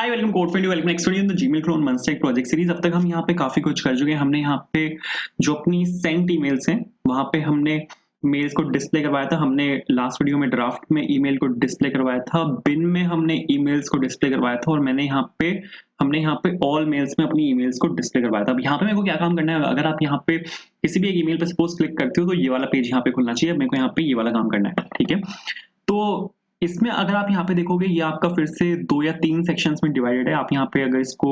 Hi welcome code friend welcome next video in the Gmail clone MERN stack project series. अब तक हम यहाँ पे काफी कुछ कर चुके हैं। हमने यहाँ पे जो अपनी सेंट ईमेल्स हैं वहां पे हमने मेल्स को डिस्प्ले करवाया था। हमने लास्ट वीडियो में ड्राफ्ट में ईमेल को डिस्प्ले करवाया था, बिन में हमने ईमेल्स को डिस्प्ले करवाया था, और हमने यहाँ पे ऑल मेल्स में अपनी ईमेल्स को डिस्प्ले करवाया था। अब यहाँ पे मेरे को क्या काम करना है, अगर आप यहाँ पे किसी भी एक ईमेल पे सपोज क्लिक करते हो तो ये वाला पेज यहाँ पे खुलना चाहिए। मेरे को यहाँ पे ये वाला काम करना है, ठीक है। तो इसमें अगर आप यहाँ पे देखोगे ये आपका फिर से 2 या 3 सेक्शंस में डिवाइडेड है। आप यहाँ पे अगर इसको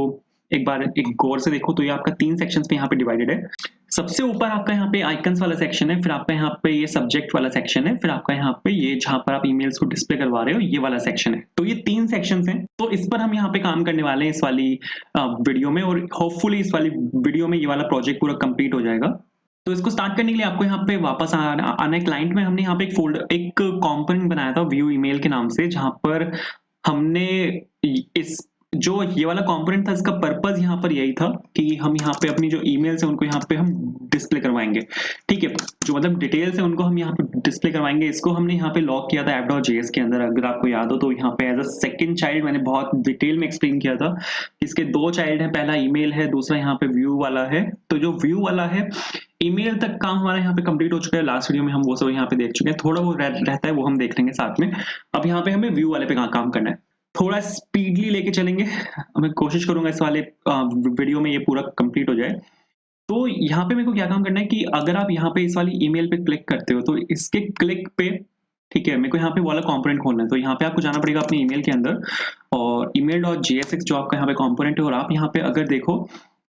एक बार एक गौर से देखो तो ये आपका 3 सेक्शंस में यहाँ पे डिवाइडेड है। सबसे ऊपर आपका यहाँ पे आइकन्स वाला सेक्शन है, फिर आपका यहाँ पे ये सब्जेक्ट वाला सेक्शन है, फिर आपका यहाँ पे ये जहां पर आप ईमेल्स को डिस्प्ले करवा रहे हो ये वाला सेक्शन है। तो ये 3 सेक्शंस हैं। तो इस पर हम यहाँ पे काम करने वाले हैं इस वाली वीडियो में, और होपफुली इस वाली वीडियो में ये वाला प्रोजेक्ट पूरा कंप्लीट हो जाएगा। तो इसको स्टार्ट करने के लिए आपको यहाँ पे वापस आना है क्लाइंट में। हमने यहाँ पे एक कंपोनेंट बनाया था व्यू ईमेल के नाम से, जहां पर हमने इस जो ये वाला कंपोनेंट था इसका पर्पस यहाँ पर यही था कि हम यहाँ पे अपनी जो ईमेल्स है उनको यहाँ पे हम डिस्प्ले करवाएंगे, ठीक है। जो मतलब डिटेल्स है उनको हम यहाँ पे डिस्प्ले करवाएंगे। इसको हमने यहाँ पे लॉक किया था app.js के अंदर, अगर आपको याद हो तो यहाँ पे एज अ सेकंड चाइल्ड मैंने बहुत डिटेल में एक्सप्लेन किया था। इसके 2 चाइल्ड है, पहला ईमेल है, दूसरा यहाँ पे व्यू वाला है। तो जो व्यू वाला है ईमेल तक काम हमारा यहाँ पे कंप्लीट हो चुका है। लास्ट वीडियो में हम वो सब यहाँ पे देख चुके हैं, थोड़ा वो रहता है वो हम देख लेंगे साथ में। अब यहाँ पे हमें व्यू वाले पे काम करना है, थोड़ा स्पीडली लेके चलेंगे। मैं कोशिश करूंगा इस वाले वीडियो में ये पूरा कंप्लीट हो जाए। तो यहाँ पे मेरे को क्या काम करना है कि अगर आप यहाँ पे इस वाली ईमेल पे क्लिक करते हो तो इसके क्लिक पे, ठीक है, मेरे को यहाँ पे वाला कंपोनेंट खोलना है। तो यहाँ पे आपको जाना पड़ेगा अपने ईमेल के अंदर, और email.jsx जो आपका यहाँ पे कंपोनेंट है, और आप यहाँ पे अगर देखो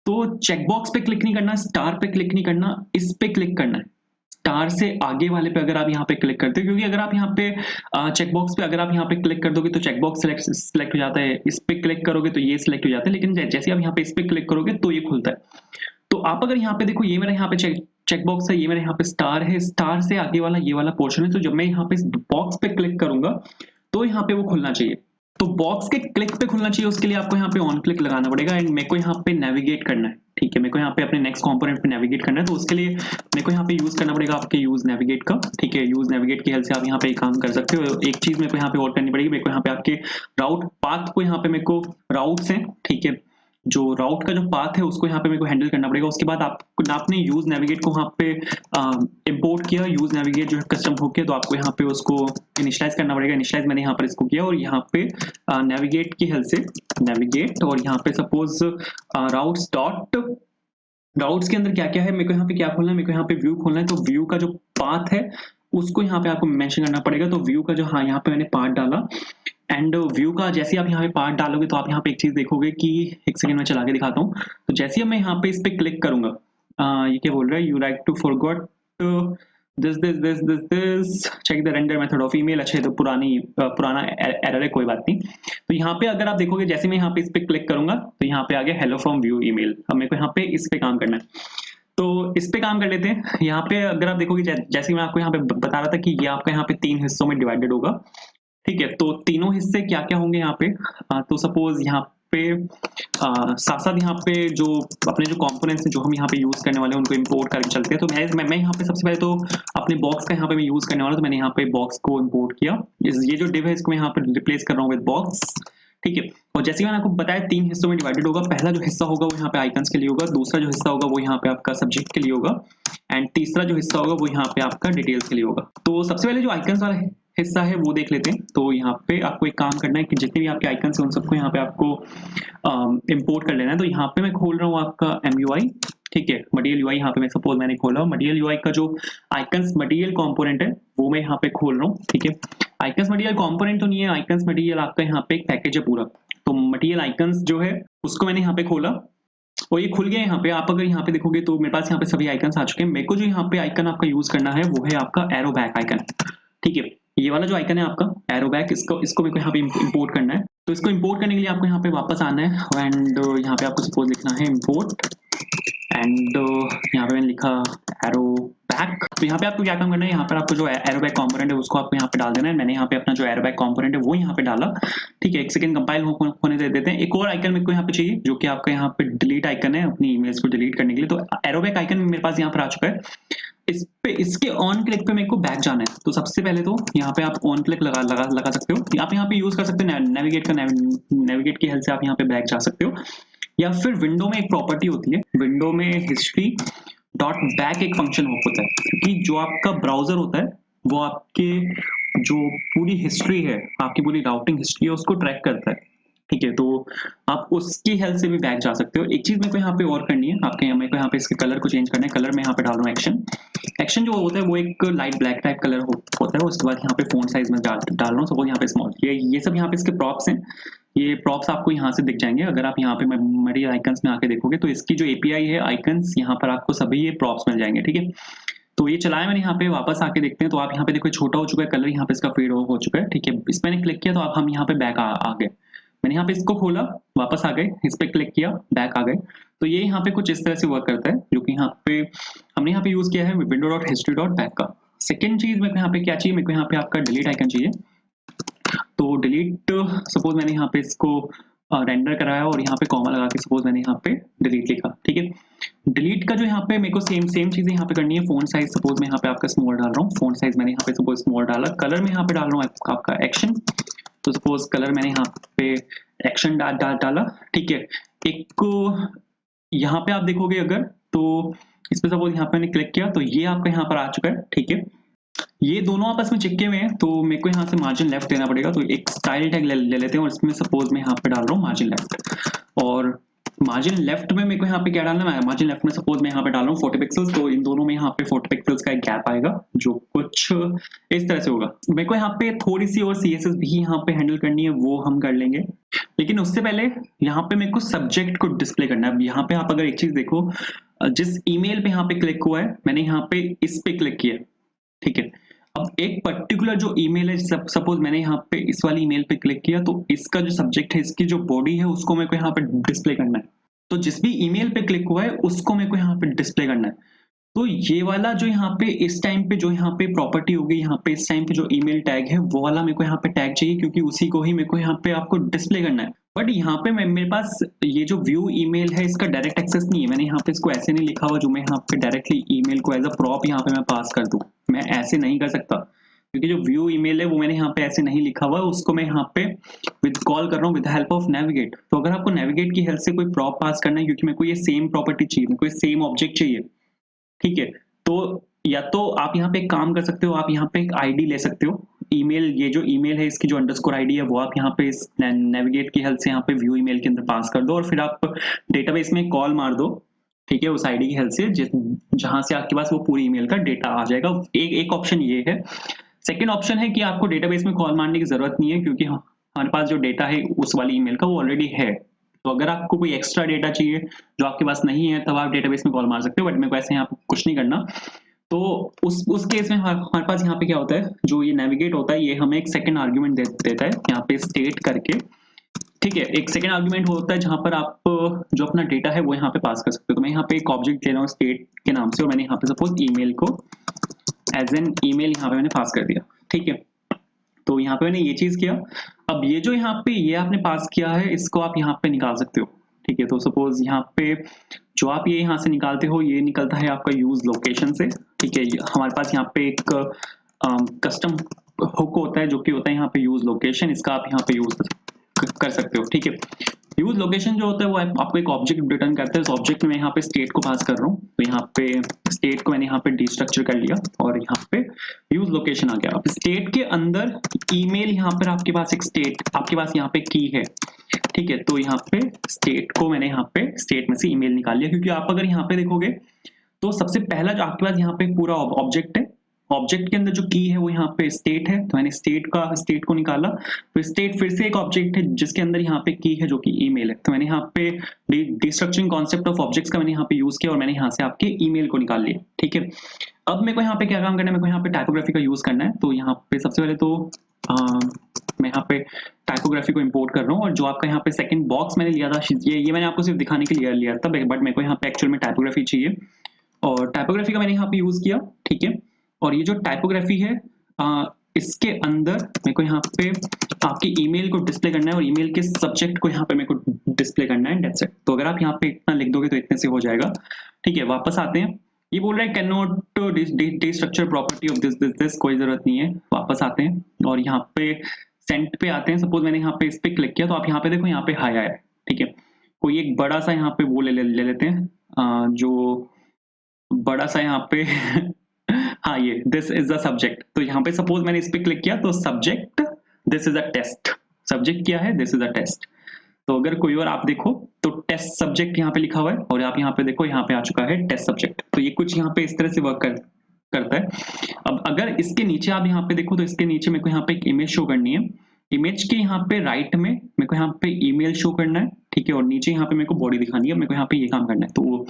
तो चेकबॉक्स पे क्लिक नहीं करना, स्टार पे क्लिक नहीं करना, इस पे क्लिक करना है। स्टार से आगे वाले पे अगर आप यहाँ पे क्लिक करते हो, क्योंकि अगर आप यहाँ पे चेकबॉक्स पे अगर आप यहाँ पे क्लिक कर दोगे तो चेकबॉक्स सिलेक्ट हो जाता है, इस पे क्लिक करोगे तो ये सिलेक्ट हो जाता है, लेकिन जैसे आप यहाँ पे इस पे क्लिक करोगे तो ये खुलता है। तो आप अगर यहाँ पे देखो, ये मेरा यहाँ पे चेकबॉक्स है, ये मेरा यहाँ पे स्टार है, स्टार से आगे वाला ये वाला पोर्शन है। तो जब मैं यहाँ पे इस बॉक्स पे क्लिक करूंगा तो यहाँ पे वो खुलना चाहिए। तो बॉक्स के क्लिक पे खुलना चाहिए, उसके लिए आपको यहाँ पे ऑन क्लिक लगाना पड़ेगा, एंड मेरे को यहाँ पे नेविगेट करना है, ठीक है। मेरे को यहाँ पे अपने नेक्स्ट कंपोनेंट पे नेविगेट करना है। तो उसके लिए मेरे को यहाँ पे यूज करना पड़ेगा आपके यूज नेविगेट का, ठीक है। यूज नेविगेट की हेल्प से आप यहाँ पे काम कर सकते हो। एक चीज मेरे को यहाँ पे और करनी पड़ेगी, मेरे को यहाँ पे आपके राउट पाथ को यहाँ पे मेरे को राउट्स हैं, ठीक है, जो राउट का जो पाथ है उसको यहाँ पे मेरे को हैंडल करना पड़ेगा। उसके बाद आपने यूज नेविगेट को यहाँ पे इंपोर्ट किया, यूज नेविगेट जो है कस्टम हो गया, तो आपको यहाँ पे उसको इनिशियलाइज करना पड़ेगा। इनिशियलाइज मैंने यहाँ पर इसको किया, और यहाँ पे नेविगेट की हेल्प से नेविगेट, और यहाँ पे सपोज राउट्स के अंदर क्या क्या है, मेरे को यहाँ पे क्या खोलना है, मेरे को यहाँ पे व्यू खोलना है। तो व्यू का जो पाथ है उसको यहाँ पे आपको मेंशन करना पड़ेगा। तो व्यू का जो, हाँ, यहाँ पे मैंने पार्ट डाला, एंड व्यू का जैसे आप यहाँ पे पार्ट डालोगे तो आप यहाँ पे एक चीज देखोगे कि, एक सेकंड में चला के दिखाता हूँ। तो जैसे ही मैं यहाँ पे इस पे क्लिक करूंगा, ये क्या बोल रहा है, you like to forgot this check the render method of email. अच्छा, तो पुराना एरर है, कोई बात नहीं। तो यहाँ पे अगर आप देखोगे, जैसे मैं यहाँ पे इस पे क्लिक करूंगा तो यहाँ पे आ गया हेलो फ्रॉम व्यू ईमेल। अब मेरे को यहाँ पे इस पे काम करना है, तो इस पे काम कर लेते हैं। यहाँ पे अगर आप देखोगे, जैसे मैं आपको यहाँ पे बता रहा था कि ये आपका यहाँ पे 3 हिस्सों में डिवाइडेड होगा, ठीक है। तो तीनों हिस्से क्या क्या होंगे यहाँ पे, तो सपोज यहाँ पे साथ साथ यहाँ पे जो अपने जो कंपोनेंट्स हैं जो हम यहाँ पे यूज करने वाले हैं उनको इंपोर्ट करके चलते हैं। तो मैं यहाँ पे सबसे पहले तो अपने बॉक्स का यहाँ पे मैं यूज करने वाला, तो मैंने यहाँ पे बॉक्स को इंपोर्ट किया। ये जो डिव है इसको मैं यहाँ पे रिप्लेस कर रहा हूँ विद बॉक्स, ठीक है। और जैसे मैंने आपको बताया 3 हिस्सों में डिवाइडेड होगा। पहला जो हिस्सा होगा वो यहाँ पे आइकन्स के लिए होगा, दूसरा जो हिस्सा होगा वो यहाँ पे आपका सब्जेक्ट के लिए होगा, एंड तीसरा जो हिस्सा होगा वो यहाँ पे आपका डिटेल्स के लिए होगा। तो सबसे पहले जो आइकन्स वाला हिस्सा है वो देख लेते हैं। तो यहाँ पे आपको एक काम करना है कि जितने भी आपके आइकन्स हैं उन सबको यहाँ पे आपको इंपोर्ट कर लेना है। तो यहाँ पे मैं खोल रहा हूँ आपका MUI, ठीक है, मटेरियल यूआई। यहाँ पे मैं सपोज मैंने खोला मटेरियल यूआई का जो आइकन्स मटेरियल कंपोनेंट है वो मैं यहाँ पे खोल रहा हूँ, ठीक है। आइकन्स मटेरियल कंपोनेंट तो नहीं है, आइकन्स मटेरियल आपका यहाँ पे एक पैकेज है पूरा। तो मटेरियल आइकन्स जो है उसको मैंने यहाँ पे खोला, और ये खुल गया। यहाँ पे आप अगर यहाँ पे देखोगे तो मेरे पास यहाँ पे सभी आइकन्स आ चुके हैं। मेरे को जो यहाँ पे आइकन आपका यूज करना है वो है आपका एरो बैक आइकन, ठीक है। ये वाला जो आइकन है आपका एरो बैक, इसको मेरे को यहाँ पे इंपोर्ट करना है। तो इसको इंपोर्ट करने के लिए आपको यहाँ पे वापस आना है, एंड यहाँ पे आपको सपोज लिखना है इंपोर्ट, एंड यहाँ पे मैंने लिखा एरो बैक। तो यहाँ पे आपको क्या काम करना है, यहाँ पर आपको जो एरो बैक कंपोनेंट है उसको आपको यहाँ पे डाल देना है। मैंने यहाँ पे अपना जो एरो बैक कंपोनेंट है वो यहाँ पे डाला, ठीक है। एक सेकंड कंपाइल होने दे देते हैं। एक और आइकन मेरे को यहाँ पे चाहिए जो कि आपका यहाँ पे डिलीट आइकन है, अपनी ईमेल्स को डिलीट करने के लिए। तो एरो बैक आइकन मेरे पास यहाँ पर आ चुका है। इस पे इसके ऑन क्लिक पे मेरे को बैक जाना है, तो सबसे पहले तो यहाँ पे आप ऑन क्लिक लगा सकते हो। आप यहाँ पे यूज कर सकते हो नेविगेट की हेल्प से आप यहाँ पे बैक जा सकते हो, या फिर विंडो में एक प्रॉपर्टी होती है, विंडो में हिस्ट्री डॉट बैक एक फंक्शन होता है कि जो आपका ब्राउजर होता है वो आपके जो पूरी हिस्ट्री है, आपकी पूरी राउटिंग हिस्ट्री है, उसको ट्रैक करता है। ठीक है, तो आप उसकी हेल्प से भी बैक जा सकते हो। एक चीज मेरे को यहाँ पे और करनी है, आपके मेरे को यहाँ पे इसके कलर को चेंज करना है। कलर में यहाँ पे डाल रहा हूँ एक्शन जो होता है वो एक लाइट ब्लैक टाइप कलर होता है। उसके बाद यहाँ पे फोन साइज में डाल रहा हूँ, सपोज यहाँ पे स्मॉल। ये सब यहाँ पे इसके प्रॉप्स हैं, ये प्रॉप्स आपको यहाँ से दिख जाएंगे। अगर आप यहाँ पे मेमोरी आइकन्स में आके देखोगे तो इसकी जो एपीआई है आइकन्स, यहाँ पर आपको सभी ये प्रॉप्स मिल जाएंगे। ठीक है, तो ये चलाया मैंने, यहाँ पे वापस आके देखते हैं तो आप यहाँ पे देखो छोटा हो चुका है कलर, यहाँ पे इसका फेड हो चुका है। ठीक है, इस पे मैंने क्लिक किया तो आप हम यहाँ पे बैक आ गए। मैंने यहाँ पे इसको खोला, वापस आ गए, इस पे क्लिक किया, बैक आ गए। तो ये यहाँ पे कुछ इस तरह से वर्क करता है, जो कि यहाँ पे हमने यहाँ पे यूज किया है window dot history dot back का। सेकेंड चीज मेरे को यहाँ पे क्या चाहिए, मेरे को यहाँ पे आपका डिलीट आइकन चाहिए। तो डिलीट, सपोज मैंने यहाँ पे इसको रेंडर कराया और यहाँ पे कॉमा लगा के सपोज मैंने यहाँ पे डिलीट लिखा। ठीक है, डिलीट का जो यहाँ पे मेरे को सेम चीजें यहाँ पे करनी है। फोन साइज सपोज मैं यहाँ पे आपका स्मॉल डाल रहा हूँ, फोन साइज मैंने यहाँ पे सपोज स्मॉल डाला। कलर में यहाँ पे डाल रहा हूँ आपका एक्शन, तो सपोज कलर मैंने यहाँ पे एक्शन डाला। ठीक है, एक यहाँ पे आप देखोगे अगर, तो इस पे सपोज यहाँ पे मैंने क्लिक किया तो ये आपका यहाँ पर आ चुका है। ठीक है, ये दोनों आपस में चिपके हुए हैं, तो मेरे को यहाँ से मार्जिन लेफ्ट देना पड़ेगा। तो एक स्टाइल टैग ले लेते हैं और इसमें सपोज मैं यहाँ पे डाल रहा हूँ मार्जिन लेफ्ट। और मार्जिन लेफ्ट में मेरे को यहाँ पे क्या डालना है, मार्जिन लेफ्ट में सपोज मैं यहाँ पे डाल रहा हूँ 40 पिक्सल्स। तो इन दोनों में यहाँ पे 40 पिक्सल्स का एक गैप आएगा, जो कुछ इस तरह से होगा। मेरे को यहाँ पे थोड़ी सी और CSS भी यहाँ पे हैंडल करनी है, वो हम कर लेंगे। लेकिन उससे पहले यहाँ पे मेरे को सब्जेक्ट को डिस्प्ले करना है। यहाँ पे आप अगर एक चीज देखो, जिस ईमेल पे यहाँ पे क्लिक हुआ है, मैंने यहाँ पे इस पे क्लिक किया। ठीक है, अब एक पर्टिकुलर जो ईमेल है, सपोज मैंने यहाँ पे इस वाली ईमेल पे क्लिक किया, तो इसका जो सब्जेक्ट है, इसकी जो बॉडी है, उसको मेरे को यहाँ पे डिस्प्ले करना है। तो जिस भी ईमेल पे क्लिक हुआ है उसको मेरे को यहाँ पे डिस्प्ले करना है। तो ये वाला जो यहाँ पे इस टाइम पे जो यहाँ पे प्रॉपर्टी होगी, यहाँ पे इस टाइम पे जो ईमेल टैग है वो वाला मेरे को यहाँ पे टैग चाहिए, क्योंकि उसी को ही मेरे को यहाँ पे आपको डिस्प्ले करना है। बट यहाँ पे मेरे पास ये जो व्यू ईमेल है, इसका डायरेक्ट एक्सेस नहीं है। मैंने यहाँ पे इसको ऐसे नहीं लिखा हुआ जो मैं यहाँ पे डायरेक्टली ईमेल को एज अ प्रॉप यहाँ पे मैं पास कर दूं। मैं ऐसे नहीं कर सकता, क्योंकि जो व्यू ईमेल है वो मैंने यहाँ पे ऐसे नहीं लिखा हुआ, उसको मैं यहाँ पे विद कॉल कर रहा हूँ विद हेल्प ऑफ नेविगेट। तो अगर आपको नेविगेट की हेल्प से कोई प्रॉप पास करना है, क्योंकि मेरे को ये सेम प्रॉपर्टी चाहिए, मेरे को ये सेम ऑब्जेक्ट चाहिए। ठीक है, तो या तो आप यहाँ पे एक काम कर सकते हो, आप यहाँ पे एक आईडी ले सकते हो ईमेल, ये जो ईमेल है इसकी जो अंडरस्कोर आईडी है वो आप यहाँ पे इस नेविगेट की हेल्प से यहाँ पे व्यू ईमेल के अंदर पास कर दो, और फिर आप डेटाबेस में कॉल मार दो। ठीक है, उस आईडी की हेल्प से जहां से आपके पास वो पूरी ईमेल का डेटा आ जाएगा। एक ऑप्शन ये है। सेकेंड ऑप्शन है कि आपको डेटाबेस में कॉल मारने की जरूरत नहीं है, क्योंकि हमारे पास जो डेटा है उस वाली ईमेल का वो ऑलरेडी है। तो अगर आपको कोई एक्स्ट्रा डेटा चाहिए जो आपके पास नहीं है, तब आप डेटाबेस में कॉल मार सकते हो, बट मेरे को ऐसे यहाँ कुछ नहीं करना। तो उस केस में हमारे पास यहाँ पे क्या होता है, जो ये नेविगेट होता है, ये हमें एक सेकंड आर्ग्यूमेंट देता है यहाँ पे स्टेट करके। ठीक है, एक सेकंड आर्ग्यूमेंट होता है जहां पर आप जो अपना डेटा है वो यहाँ पे पास कर सकते हो। तो मैं यहाँ पे एक ऑब्जेक्ट ले रहा हूँ स्टेट के नाम से, और मैंने यहाँ पे सपोज ईमेल को एज एन ईमेल यहाँ पे मैंने पास कर दिया। ठीक है, तो यहाँ पे मैंने ये चीज किया। अब ये जो यहाँ पे ये आपने पास किया है, इसको आप यहाँ पे निकाल सकते हो। ठीक है, तो सपोज यहाँ पे जो आप ये यहाँ से निकालते हो, ये निकलता है आपका यूज लोकेशन से। ठीक है, हमारे पास यहाँ पे एक कस्टम हुक होता है, जो कि होता है यहाँ पे यूज लोकेशन। इसका आप यहाँ पे यूज कर सकते हो। ठीक है, यूज लोकेशन जो होता है वो आपको एक ऑब्जेक्ट रिटर्न करता है। इस ऑब्जेक्ट में मैं यहाँ पे स्टेट को पास कर रहा हूँ, तो यहाँ पे स्टेट को मैंने यहाँ पे डिस्ट्रक्चर कर लिया और यहाँ पे यूज लोकेशन आ गया। अब स्टेट के अंदर ईमेल, यहाँ पर आपके पास एक स्टेट, आपके पास यहाँ पे की है। ठीक है, तो यहाँ पे स्टेट को मैंने यहाँ पे स्टेट में से ईमेल निकाल लिया, क्योंकि आप अगर यहाँ पे देखोगे तो सबसे पहला जो आपके पास यहाँ पे पूरा ऑब्जेक्ट है, ऑब्जेक्ट के अंदर जो की है वो यहाँ पे स्टेट है। तो मैंने स्टेट को निकाला, तो स्टेट फिर से एक ऑब्जेक्ट है जिसके अंदर यहाँ पे की है जो कि ईमेल है। तो मैंने यहाँ पे डिस्ट्रक्चरिंग कॉन्सेप्ट ऑफ ऑब्जेक्ट्स का मैंने यहाँ पे यूज किया और मैंने यहाँ से आपके ईमेल को निकाल लिया। ठीक है, अब मेरे को यहाँ पे क्या काम करना है, मेरे को यहाँ पे टाइपोग्राफी का यूज करना है। तो यहाँ पे सबसे पहले तो मैं यहाँ पे टाइपोग्राफी को इंपोर्ट कर रहा हूँ, और जो आपका यहाँ पे सेकंड बॉक्स मैंने लिया था, ये मैंने आपको सिर्फ दिखाने के लिए लिया था, बट मेरे को यहाँ पे एक्चुअल में टाइपोग्राफी चाहिए, और टाइपोग्राफी का मैंने यहाँ पे यूज किया। ठीक है, और ये जो टाइपोग्राफी है, इसके अंदर मेरे को यहाँ पे आपकी ईमेल को डिस्प्ले करना है, और ईमेल के सब्जेक्ट को यहाँ पे मेरे को डिस्प्ले करना है। That's it. तो अगर आप यहाँ पे इतना लिख दोगे तो इतने से हो जाएगा। ठीक है, वापस आते हैं। ये बोल रहा है can not डिस्ट्रक्चर property of this this this, कोई जरूरत नहीं है। वापस आते हैं और यहाँ पे सेंट पे आते हैं। सपोज मैंने यहाँ पे इस पे क्लिक किया तो आप यहाँ पे देखो यहाँ पे हाई आया है, ठीक है। कोई एक बड़ा सा यहाँ पे वो ले लेते हैं, जो बड़ा सा यहाँ पे हाँ ये दिस इज द सब्जेक्ट। तो यहाँ पे सपोज मैंने इस पे क्लिक किया तो subject this is a test, subject क्या है, दिस इज अ टेस्ट। तो अगर कोई और आप देखो तो टेस्ट सब्जेक्ट यहाँ पे लिखा हुआ है और आप यहाँ पे देखो यहाँ पे आ चुका है टेस्ट सब्जेक्ट। तो ये कुछ यहाँ पे इस तरह से वर्क करता है। अब अगर इसके नीचे आप यहाँ पे देखो तो इसके नीचे मेरे को यहाँ पे एक इमेज शो करनी है। इमेज के यहाँ पे राइट में मेरे को यहाँ पे ईमेल शो करना है, ठीक है। और नीचे यहाँ पे मेरे को बॉडी दिखानी है, मेरे को यहाँ पे ये काम करना है। तो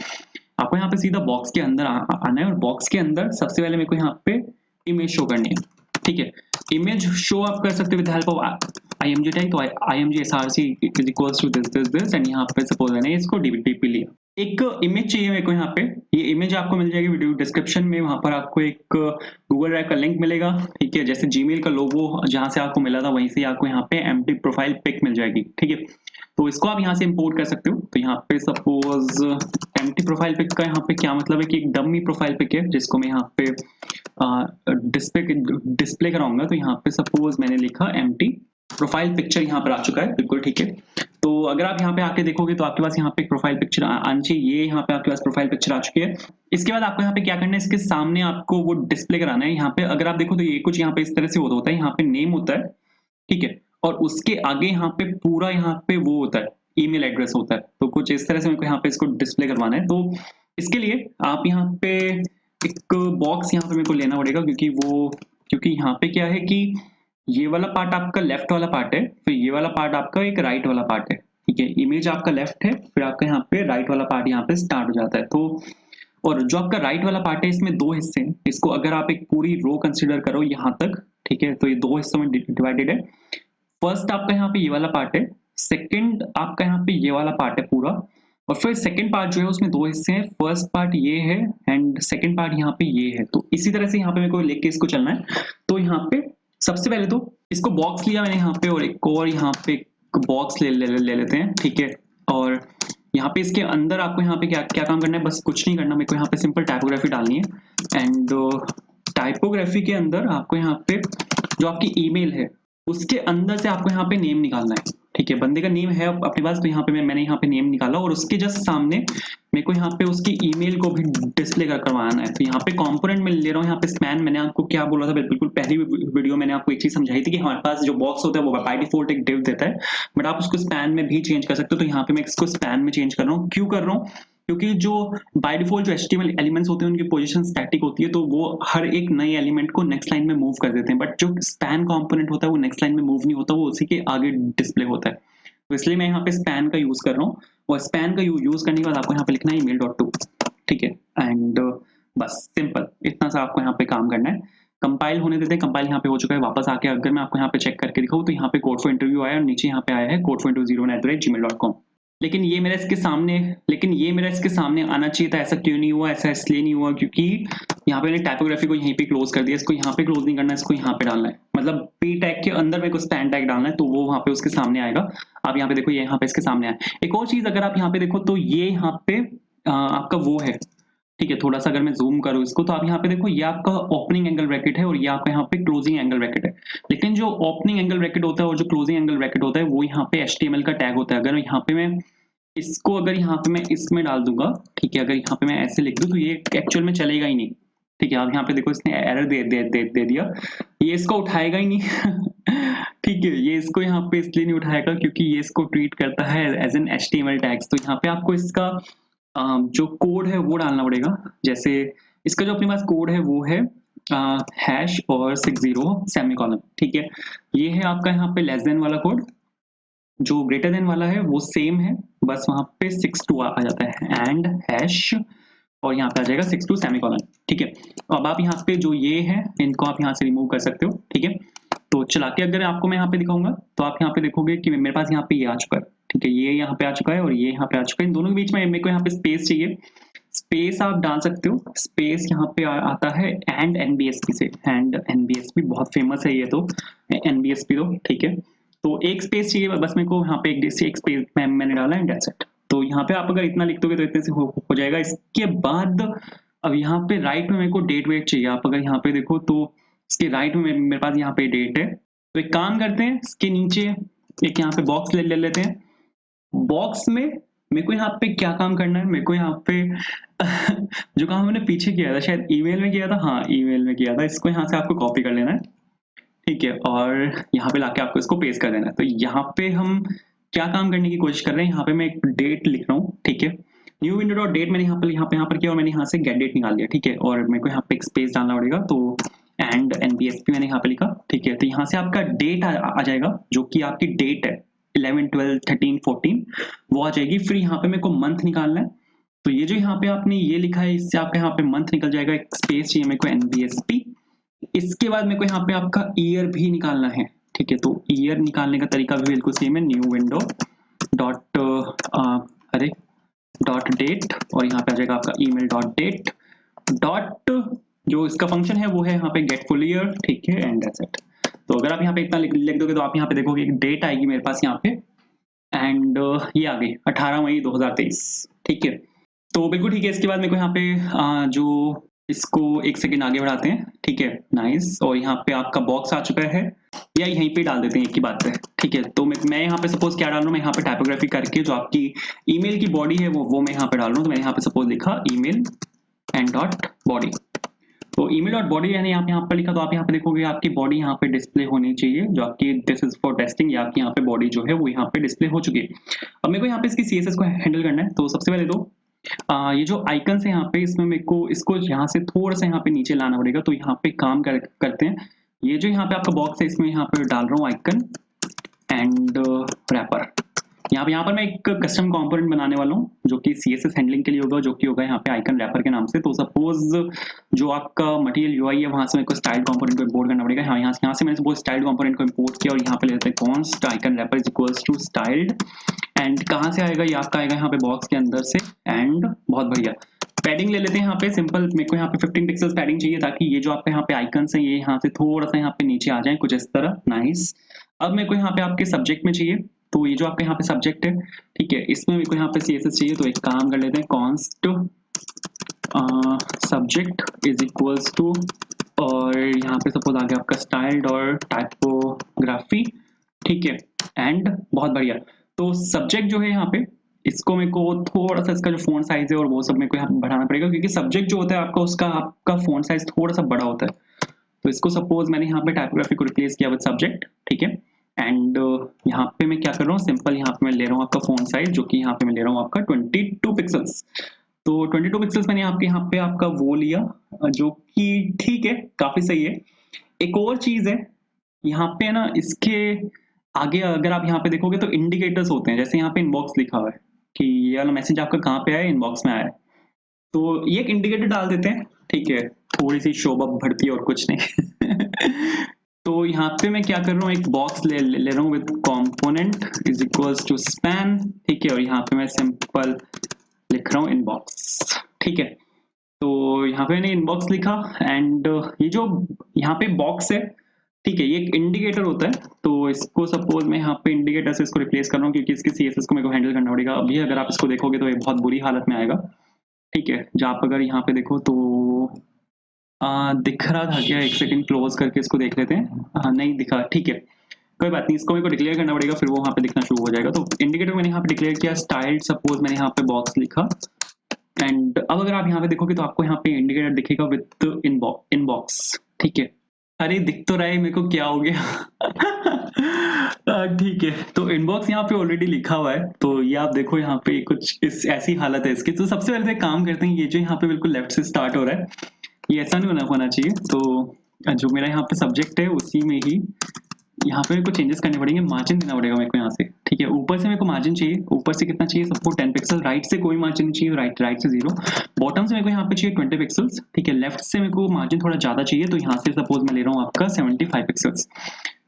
आपको यहाँ पे सीधा बॉक्स के अंदर आना है और बॉक्स के अंदर सबसे पहले मेरे को यहाँ पे इमेज शो करनी है, ठीक है। इमेज शो आप कर सकते हो with help of img tag. तो img src is equals to this and यहाँ पे सपोज मैंने इसको डीपी लिया। एक इमेज चाहिए मेरे को यहाँ पे, ये इमेज आपको मिल जाएगी वीडियो डिस्क्रिप्शन में। वहां पर आपको एक गूगल ड्राइव का लिंक मिलेगा, ठीक है। जैसे जीमेल का लोगो जहां से आपको मिला था वहीं से आपको यहाँ पे एम्प्टी प्रोफाइल पिक मिल जाएगी, ठीक है। तो इसको आप यहाँ से इंपोर्ट कर सकते हो। तो यहाँ पे सपोज एम्प्टी प्रोफाइल पिक का यहाँ पे क्या मतलब है कि एक डमी प्रोफाइल पिक है जिसको मैं यहाँ पे डिस्प्ले कराऊंगा। तो यहाँ पे सपोज मैंने लिखा एम्प्टी प्रोफाइल पिक्चर, यहाँ पर आ चुका है, बिल्कुल ठीक है। तो अगर आप यहाँ पे आके देखोगे तो आपके पास यहाँ पे एक प्रोफाइल पिक्चर आनी चाहिए। ये यहाँ पे आपके पास प्रोफाइल पिक्चर आ चुकी है। इसके बाद आपको यहाँ पे क्या करना है, इसके सामने आपको वो डिस्प्ले कराना है। यहाँ पे अगर आप देखो तो ये कुछ यहाँ पे इस तरह से होता है, यहाँ पे नेम होता है, ठीक है। और उसके आगे यहाँ पे पूरा यहाँ पे वो होता है, ईमेल एड्रेस होता है। तो कुछ इस तरह से मेरे को यहाँ पे इसको डिस्प्ले करवाना है। तो इसके लिए आप यहाँ पे एक बॉक्स यहाँ पे मेरे को लेना पड़ेगा, क्योंकि यहाँ पे क्या है कि ये वाला पार्ट आपका लेफ्ट वाला पार्ट है, फिर ये वाला पार्ट आपका एक राइट वाला पार्ट है, ठीक है। इमेज आपका लेफ्ट है, फिर आपका यहाँ पे राइट वाला पार्ट यहाँ पे स्टार्ट हो जाता है। तो और जो आपका राइट वाला पार्ट है इसमें दो हिस्से हैं। इसको अगर आप एक पूरी रो कंसिडर करो यहाँ तक, ठीक है, तो ये दो हिस्सों में डिवाइडेड है। फर्स्ट आपका यहाँ पे ये वाला पार्ट है, सेकंड आपका यहाँ पे ये वाला पार्ट है पूरा, और फिर सेकंड पार्ट जो है उसमें दो हिस्से हैं। फर्स्ट पार्ट ये है एंड सेकंड पार्ट यहाँ पे ये है। तो इसी तरह से यहाँ पे मेरे को लेके इसको चलना है। तो यहाँ पे सबसे पहले तो इसको बॉक्स लिया मैंने यहाँ पे, और एक और यहाँ पे बॉक्स ले लेते हैं, ठीक है। और यहाँ पे इसके अंदर आपको यहाँ पे क्या क्या काम करना है, बस कुछ नहीं करना। मेरे को यहाँ पे सिंपल टाइपोग्राफी डालनी है एंड टाइपोग्राफी के अंदर आपको यहाँ पे जो आपकी ईमेल है उसके अंदर से आपको यहाँ पे नेम निकालना है, ठीक है। बंदे का नेम है अपने पास, तो यहाँ पे मैंने यहाँ पे नेम निकाला और उसके जस्ट सामने मेरे को यहाँ पे उसकी ईमेल को भी डिस्प्ले करवाना है। तो यहाँ पे कंपोनेंट में ले रहा हूँ यहाँ पे स्पैन। मैंने आपको क्या बोला था, बिल्कुल पहली वीडियो मैंने आपको एक चीज समझाई थी कि हमारे पास जो बॉक्स होता है वो बाय डिफॉल्ट एक डिव देता है, बट आप उसको स्पैन में भी चेंज कर सकते हो। तो यहाँ पे मैं इसको स्पैन में चेंज कर रहा हूँ। क्यों कर रहा हूँ, क्योंकि जो बाय डिफॉल्ट जो HTML एलिमेंट्स होते हैं उनकी पोजीशन स्टैटिक होती है, तो वो हर एक नए एलिमेंट को नेक्स्ट लाइन में मूव कर देते हैं। बट जो स्पैन कंपोनेंट होता है वो नेक्स्ट लाइन में मूव नहीं होता, वो उसी के आगे डिस्प्ले होता है। तो इसलिए मैं यहाँ पे स्पैन का यूज कर रहा हूँ। और स्पैन का यूज करने के बाद आपको यहाँ पे लिखना है email.to, ठीक है। एंड बस सिंपल इतना सा आपको यहाँ पे काम करना है। कंपाइल होने देते हैं। कंपाइल यहाँ पे हो चुका है। वापस आके अगर मैं आपको यहाँ पे चेक करके दिखाऊँ तो यहाँ पे कोड फॉर इंटरव्यू आया और नीचे यहाँ पे आया है code4interview@gmail.com। लेकिन ये मेरा इसके सामने आना चाहिए था। ऐसा क्यों नहीं हुआ, ऐसा इसलिए नहीं हुआ क्योंकि यहाँ पे मैंने टाइपोग्राफी को यहीं पे क्लोज कर दिया। इसको यहाँ पे क्लोज नहीं करना, इसको यहाँ पे डालना है। मतलब पी टैग के अंदर मेरे को स्पैन टैग डालना है, तो वो वहाँ पे उसके सामने आएगा। आप यहाँ पे देखो, ये यहाँ पे इसके सामने आया। एक और चीज अगर आप यहाँ पे देखो तो ये यहाँ पे आपका वो है, ठीक है। थोड़ा सा अगर मैं जूम करूँ इसको तो आप यहाँ पे देखो, ये आपका ओपनिंग एंगल ब्रैकेट है और ये आपका यहाँ पे क्लोजिंग एंगल ब्रैकेट है। लेकिन जो ओपनिंग एंगल ब्रैकेट होता है और जो क्लोजिंग एंगल ब्रैकेट होता है वो यहाँ पे HTML का टैग होता है। अगर यहाँ पे मैं इसको अगर यहाँ पे मैं इसमें डाल दूंगा, ठीक है, अगर यहाँ पे मैं ऐसे लिख दूं तो ये एक्चुअल में चलेगा ही नहीं, ठीक है। आप यहाँ पे देखो इसने एरर दे दिया, ये इसको उठाएगा ही नहीं ठीक है। ये इसको यहाँ पे इसलिए नहीं उठाएगा क्योंकि ये इसको ट्रीट करता है एज एन HTML टैग्स। तो यहाँ पे आपको इसका जो कोड है वो डालना पड़ेगा। जैसे इसका जो अपने पास कोड है वो है हैश और 60 सेमीकोलन, ठीक है। ये है आपका यहाँ पे लेस देन वाला कोड। जो ग्रेटर देन वाला है वो सेम है, बस वहां पे 62 आ जाता है एंड हैश और यहाँ पे आ जाएगा 62 सेमीकोलन, ठीक है। अब आप यहाँ पे जो ये है इनको आप यहाँ से रिमूव कर सकते हो, ठीक है। तो चला के अगर आपको मैं यहाँ पे दिखाऊंगा तो आप यहाँ पे देखोगे कि मेरे पास यहाँ पे ये आ चुका है, ठीक है। ये यहाँ पे आ चुका है और ये यहाँ पे आ चुका है। इन दोनों के बीच में मेरे को यहाँ पे स्पेस चाहिए। स्पेस आप डाल सकते हो। स्पेस यहाँ पे आता है एंड NBSP से। एंड NBSP बहुत फेमस है ये, तो NBSP तो ठीक है। तो एक स्पेस चाहिए बस मेरे को यहाँ पे, एक स्पेस मैंने डाला है, दैट्स इट। तो यहाँ पे आप अगर इतना लिख दोगे तो इतने से हो जाएगा। इसके बाद अब यहाँ पे राइट में मेरे को डेट वेट चाहिए। आप अगर यहाँ पे देखो तो इसके राइट में मेरे पास यहाँ पे डेट है। तो एक काम करते हैं, इसके नीचे एक यहाँ पे बॉक्स ले लेते हैं। बॉक्स में मेरे को यहाँ पे क्या काम करना है, मेरे को यहाँ पे जो काम मैंने पीछे किया था, शायद ईमेल में किया था, हाँ ईमेल में किया था, इसको यहाँ से आपको कॉपी कर लेना है, ठीक है, और यहाँ पे लाके आपको इसको पेस्ट कर देना है। तो यहाँ पे हम क्या काम करने की कोशिश कर रहे हैं, यहाँ पे मैं एक डेट लिख रहा हूँ, ठीक है, न्यू विंडो डॉट डेट मैंने यहाँ पर किया और मैंने यहाँ से गेट डेट निकाल दिया, ठीक है, और मेरे को यहाँ पे एक स्पेस डालना पड़ेगा, तो एंड एनबीएसपी मैंने यहाँ पे लिखा, ठीक है। तो यहाँ से आपका डेट आ जाएगा, जो कि आपकी डेट है 11, 12, 13, 14 वो आ जाएगी। फिर यहाँ पे मेरे को मंथ निकालना है, तो ये जो यहाँ पे आपने ये लिखा है, इससे आपका यहाँ पे मंथ निकल जाएगा, एक स्पेस चाहिए मेरे को एनबीएसपी। इसके बाद मेरे को यहाँ पे आपका ईयर भी निकालना है, ठीक है। तो ईयर निकालने का तरीका भी बिल्कुल सेम है, न्यू विंडो डॉट अरे डॉट डेट, और यहाँ पे आ जाएगा आपका ईमेल डॉट डेट डॉट, जो इसका फंक्शन है वो है यहाँ पे गेट फुल ईयर, ठीक है, एंड दैट्स इट। तो अगर आप यहाँ पे इतना लिख दोगे तो आप यहाँ पे देखोगे एक डेट आएगी मेरे पास यहाँ पे, एंड ये आ गई 18 मई 2023, ठीक है। तो बिल्कुल ठीक है। इसके बाद मेरे को यहाँ पे जो इसको एक सेकंड आगे बढ़ाते हैं, ठीक है, नाइस। और यहाँ पे आपका बॉक्स आ चुका है, या यहीं पे डाल देते हैं एक ही बात पे, ठीक है। तो मैं यहाँ पे सपोज क्या डाल रहा हूँ, मैं यहाँ पे टाइपोग्राफी करके जो आपकी ईमेल की बॉडी है वो मैं यहाँ पे डाल रहा हूँ। तो मैंने यहाँ पे सपोज लिखा ईमेल एंड डॉट बॉडी। तो ईमेल डॉट बॉडी मैंने यहाँ पर लिखा, तो आप यहाँ पे देखोगे आपकी बॉडी यहाँ पे डिस्प्ले होनी चाहिए, जो आपकी दिस इज फॉर टेस्टिंग, या आपकी यहाँ पे बॉडी जो है वो यहाँ पे डिस्प्ले हो चुकी है। अब मेरे को यहाँ पे इसकी सीएसएस को हैंडल करना है। तो सबसे पहले तो ये जो आइकन्स है यहाँ पे, इसमें मेरे को इसको यहाँ से थोड़ा सा यहाँ पे नीचे लाना पड़ेगा। तो यहाँ पे काम करते हैं, ये जो यहाँ पे आपका बॉक्स है इसमें यहाँ पे डाल रहा हूँ आइकन एंड रैपर। यहाँ पर मैं एक कस्टम कंपोनेंट बनाने वाला हूँ जो कि सीएसएस हैंडलिंग के लिए होगा, जो कि होगा यहाँ पे आइकन रैपर के नाम से। तो सपोज जो आपका मटेरियल यूआई है वहां से मेरे को स्टाइल कंपोनेंट को इंपोर्ट करना पड़ेगा। हाँ, यहाँ से मैंने सपोज स्टाइल कंपोनेंट को इंपोर्ट किया और यहाँ पे लेते हैं const icon wrapper is equals to styled, and कहाँ से आएगा, ये आपका आएगा यहाँ पे बॉक्स के अंदर से, एंड बहुत बढ़िया पैडिंग ले लेते हैं यहाँ पे सिंपल। मेरे को यहाँ पे 15 पिक्सल्स पैडिंग चाहिए, ताकि ये जो आपके यहाँ पे आइकन्स हैं ये यहाँ से थोड़ा सा यहाँ पे नीचे आ जाए, कुछ इस तरह, नाइस। अब मेरे को यहाँ पे आपके सब्जेक्ट में चाहिए, तो ये जो आपके यहाँ पे सब्जेक्ट है, ठीक है, इसमें मेरे को यहाँ पे सीएसएस चाहिए। तो एक काम कर लेते हैं, const subject is equals to, और यहाँ पे सपोज आ गया आपका स्टाइल्ड और टाइपोग्राफी, ठीक है, एंड बहुत बढ़िया। तो सब्जेक्ट जो है यहाँ पे, इसको मेरे को थोड़ा सा इसका जो फोन साइज है और वो सब मेरे को यहाँ पे बढ़ाना पड़ेगा, क्योंकि सब्जेक्ट जो होता है आपका उसका आपका फोन साइज थोड़ा सा बड़ा होता है। तो इसको सपोज मैंने यहाँ पे टाइपोग्राफी को रिप्लेस किया विद सब्जेक्ट, ठीक है, एंड यहाँ पे मैं क्या कर रहा हूँ, सिंपल यहाँ पे मैं ले रहा हूँ आपका फोन साइज, जो कि यहाँ पे मैं ले रहा हूँ आपका 22 पिक्सल्स। तो 22 पिक्सल्स मैंने आपके यहाँ पे आपका वो लिया, जो कि ठीक है, काफी सही है। एक और चीज है यहाँ पे ना, इसके आगे अगर आप यहाँ पे देखोगे तो इंडिकेटर्स होते हैं, जैसे यहाँ पे इनबॉक्स लिखा हुआ है कि ये वाला मैसेज आपका कहाँ पे आया, इनबॉक्स में आया है। तो ये एक इंडिकेटर डाल देते हैं, ठीक है, थोड़ी सी शोभा बढ़ती है और कुछ नहीं। तो यहाँ पे मैं क्या कर रहा हूँ, एक बॉक्स ले रहा हूँ with component is equals to span, ठीक है, और यहाँ पे मैं सिंपल लिख रहा हूँ इनबॉक्स, ठीक है। तो यहाँ पे मैंने इनबॉक्स लिखा, एंड ये जो यहाँ पे बॉक्स है, ठीक है, ये एक इंडिकेटर होता है। तो इसको सपोज मैं यहाँ पे इंडिकेटर से इसको रिप्लेस कर रहा हूँ, क्योंकि इसके सीएसएस को मेरे को हैंडल करना पड़ेगा। अभी अगर आप इसको देखोगे तो ये बहुत बुरी हालत में आएगा, ठीक है। जब आप अगर यहाँ पे देखो तो दिख रहा था क्या, एक सेकंड क्लोज करके इसको देख लेते हैं। हाँ, नहीं दिखा, ठीक है, कोई बात नहीं, इसको मेरे को डिक्लेयर करना पड़ेगा, फिर वो वहाँ पे दिखना शुरू हो जाएगा। तो इंडिकेटर मैंने यहाँ पे डिक्लेयर किया, स्टाइल सपोज मैंने यहाँ पे बॉक्स लिखा, एंड अब अगर आप यहाँ पे देखोगे तो आपको यहाँ पे इंडिकेटर दिखेगा विद इनबॉक्स, ठीक है। अरे दिख तो रहा है, मेरे को क्या हो गया। ठीक है, तो इनबॉक्स यहाँ पे ऑलरेडी लिखा हुआ है। तो ये आप देखो यहाँ पे कुछ इस ऐसी हालत है इसकी। तो सबसे पहले काम करते हैं, ये जो यहाँ पे बिल्कुल लेफ्ट से स्टार्ट हो रहा है, ये ऐसा नहीं होना चाहिए। तो जो मेरा यहाँ पे सब्जेक्ट है उसी में ही यहाँ पे मेरे को चेंजेस करने पड़ेंगे, मार्जिन देना पड़ेगा मेरे को यहाँ से, ठीक है। ऊपर से मेरे को मार्जिन चाहिए, ऊपर से कितना चाहिए, सबको 10 पिक्सल, राइट से कोई मार्जिन नहीं चाहिए, राइट से 0, बॉटम से मेरे को यहाँ पे चाहिए 20 पिक्सल्स, ठीक है। लेफ्ट से मेरे को मार्जिन थोड़ा ज्यादा चाहिए, तो यहाँ से सपोज मैं ले रहा हूँ आपका 75 पिक्सल्स।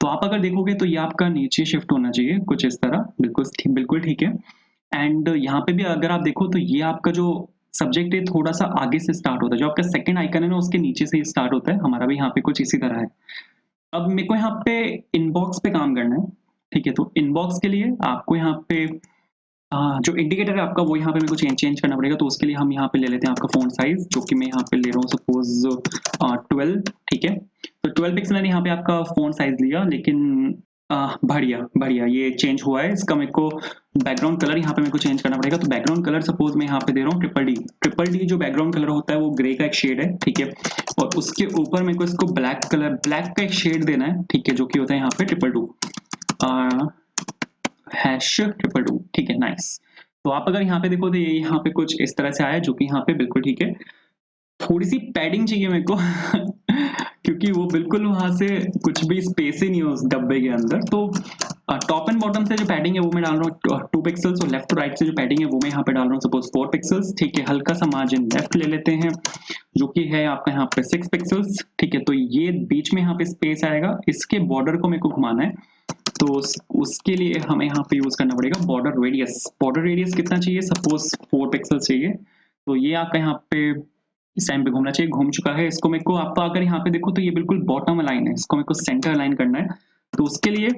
तो आप अगर देखोगे तो ये आपका नीचे शिफ्ट होना चाहिए कुछ इस तरह, बिल्कुल ठीक है। एंड यहाँ पे भी अगर आप देखो तो ये आपका जो सब्जेक्ट है थोड़ा सा आगे से स्टार्ट होता है, जो आपका सेकंड आइकन है ना उसके नीचे से स्टार्ट होता है, हमारा भी यहाँ पे कुछ इसी तरह है। अब मेरे को यहाँ पे इनबॉक्स पे काम करना है, ठीक है। तो इनबॉक्स के लिए आपको यहाँ पे जो इंडिकेटर है आपका वो यहाँ पे मेरे को चेंज करना पड़ेगा, तो उसके लिए हम यहाँ पे ले लेते हैं आपका फ़ॉन्ट साइज़, जो कि मैं यहाँ पे ले रहा हूँ सपोज़ 12, ठीक है? तो 12 पिक्सल मैंने यहाँ पे आपका फ़ॉन्ट साइज़ लिया, लेकिन बढ़िया ये चेंज हुआ है। इसका मेरे को बैकग्राउंड कलर यहाँ पे मेरे को चेंज करना पड़ेगा, तो बैकग्राउंड कलर सपोज़ मैं यहाँ पे दे रहा हूँ ट्रिपल डी। ट्रिपल डी जो बैकग्राउंड कलर होता है वो ग्रे का एक शेड है, ठीक है? और उसके ऊपर मेरे को इसको ब्लैक का एक शेड देना है, ठीक है? जो कि होता है यहाँ पे triple two hash triple two, ठीक है? नाइस। तो आप अगर यहाँ पे देखो तो ये यहाँ पे कुछ इस तरह से आया, जो कि यहाँ पे बिल्कुल ठीक है। थोड़ी-सी पैडिंग चाहिए मेरे को क्योंकि वो बिल्कुल वहाँ से कुछ भी स्पेस ही नहीं है उस डब्बे के अंदर। तो टॉप एंड बॉटम से जो पैडिंग है वो मैं डाल रहा हूँ 2 पिक्सेल्स, और लेफ्ट टू राइट से जो पैडिंग है वो मैं यहाँ पे डाल रहा हूँ सपोज़ 4 पिक्सेल्स, ठीक है? हल्का सा मार्जिन लेफ्ट ले लेते हैं, जो कि है आपका यहाँ पे 6 पिक्सेल्स, ठीक है? तो ये बीच में यहाँ पे स्पेस आएगा, इसके बॉर्डर को मेरे को घुमाना है, तो उसके लिए हमें यहाँ पे यूज़ करना पड़ेगा बॉर्डर रेडियस। बॉर्डर रेडियस कितना चाहिए? सपोज़ 4 पिक्सेल्स चाहिए। तो ये आपका यहाँ पे इस टाइम पे घूमना चाहिए, घूम चुका है। इसको मेरे को आप अगर यहाँ पे देखो तो ये बिल्कुल बॉटम अलाइन है, इसको मेरे को सेंटर अलाइन करना है। तो उसके लिए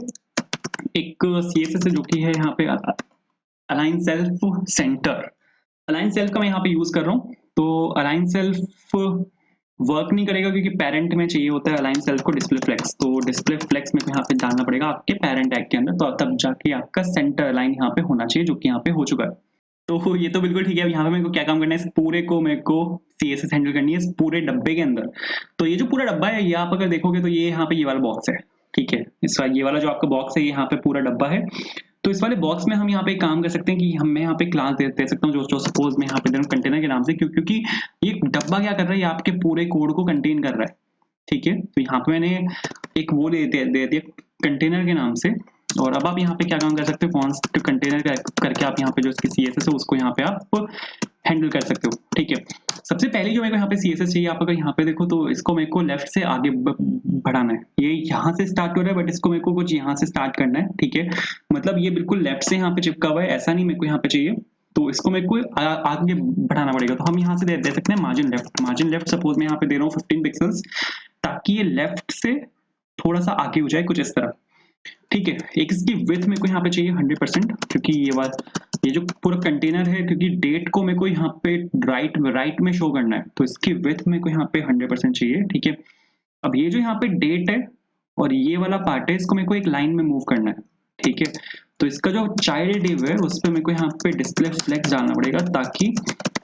एक सीएसएस है जो कि है यहाँ पे align self centre. Align self का मैं यहाँ पे यूज़ कर रहा हूँ। तो अलाइन सेल्फ वर्क नहीं करेगा क्योंकि पैरेंट में चाहिए होता है अलाइन सेल्फ को डिस्प्ले फ्लेक्स। तो डिस्प्ले फ्लेक्स में यहाँ पे डालना पड़ेगा आपके पैरेंट टैग के अंदर, तो तब जाके आपका सेंटर अलाइन यहाँ पे होना चाहिए, जो कि यहाँ पे हो चुका है। तो ये तो बिल्कुल ठीक है। अब यहाँ पे मेरे को क्या काम करना है, इस पूरे को मेरे को सीएसएस हैंडल करनी है इस पूरे डब्बे के अंदर। तो ये जो पूरा डब्बा है, ये आप अगर देखोगे तो ये यहाँ पे ये वाला बॉक्स है, ठीक है? ये वाला जो आपका बॉक्स है, ये यहाँ पे पूरा डब्बा है। तो इस वाले बॉक्स में हम यहाँ पे काम कर सकते हैं कि मैं यहाँ पे क्लास दे सकता हूँ, जो सपोज मैं यहाँ पे दे रहा हूँ कंटेनर के नाम से, क्योंकि ये डब्बा क्या कर रहा है, ये आपके पूरे कोड को कंटेन कर रहा है, ठीक है? तो यहाँ पे मैंने एक वो दे दिया कंटेनर के नाम से। और अब आप यहाँ पे क्या काम कर सकते हो, कॉन्स्ट कंटेनर करके आप यहाँ पे जो इसकी सीएसएस है उसको यहाँ पे आप हैंडल कर सकते हो, ठीक है? सबसे पहले जो मेरे को यहाँ पे सीएसएस चाहिए, आप अगर यहाँ पे देखो तो इसको मेरे को लेफ्ट से आगे बढ़ाना है। ये यहाँ से स्टार्ट हो रहा है, बट इसको मेरे को कुछ यहाँ से स्टार्ट करना है, ठीक है? मतलब ये बिल्कुल लेफ्ट से यहाँ पे चिपका हुआ है, ऐसा नहीं मेरे को यहाँ पे चाहिए। तो इसको मेरे को आगे बढ़ाना पड़ेगा। तो हम यहाँ से दे सकते हैं मार्जिन लेफ्ट सपोज मैं यहाँ पे दे रहा हूँ 15 पिक्सल्स, ताकि ये लेफ्ट से थोड़ा सा आगे हो जाए कुछ इस तरह, ठीक है? एक इसकी विड्थ मेरे को यहाँ पे चाहिए 100%, क्योंकि ये जो पूरा कंटेनर है, क्योंकि डेट को मेरे को यहाँ पे राइट में शो करना है, तो इसकी विड्थ मेरे को यहाँ पे 100% चाहिए, ठीक है? अब ये जो यहाँ पे डेट है और ये वाला पार्ट है, इसको मेरे को एक लाइन में मूव करना है, ठीक है? तो इसका जो चाइल्ड डिव है उस पर मेरे को यहाँ पे डिस्प्ले फ्लेक्स डालना पड़ेगा, ताकि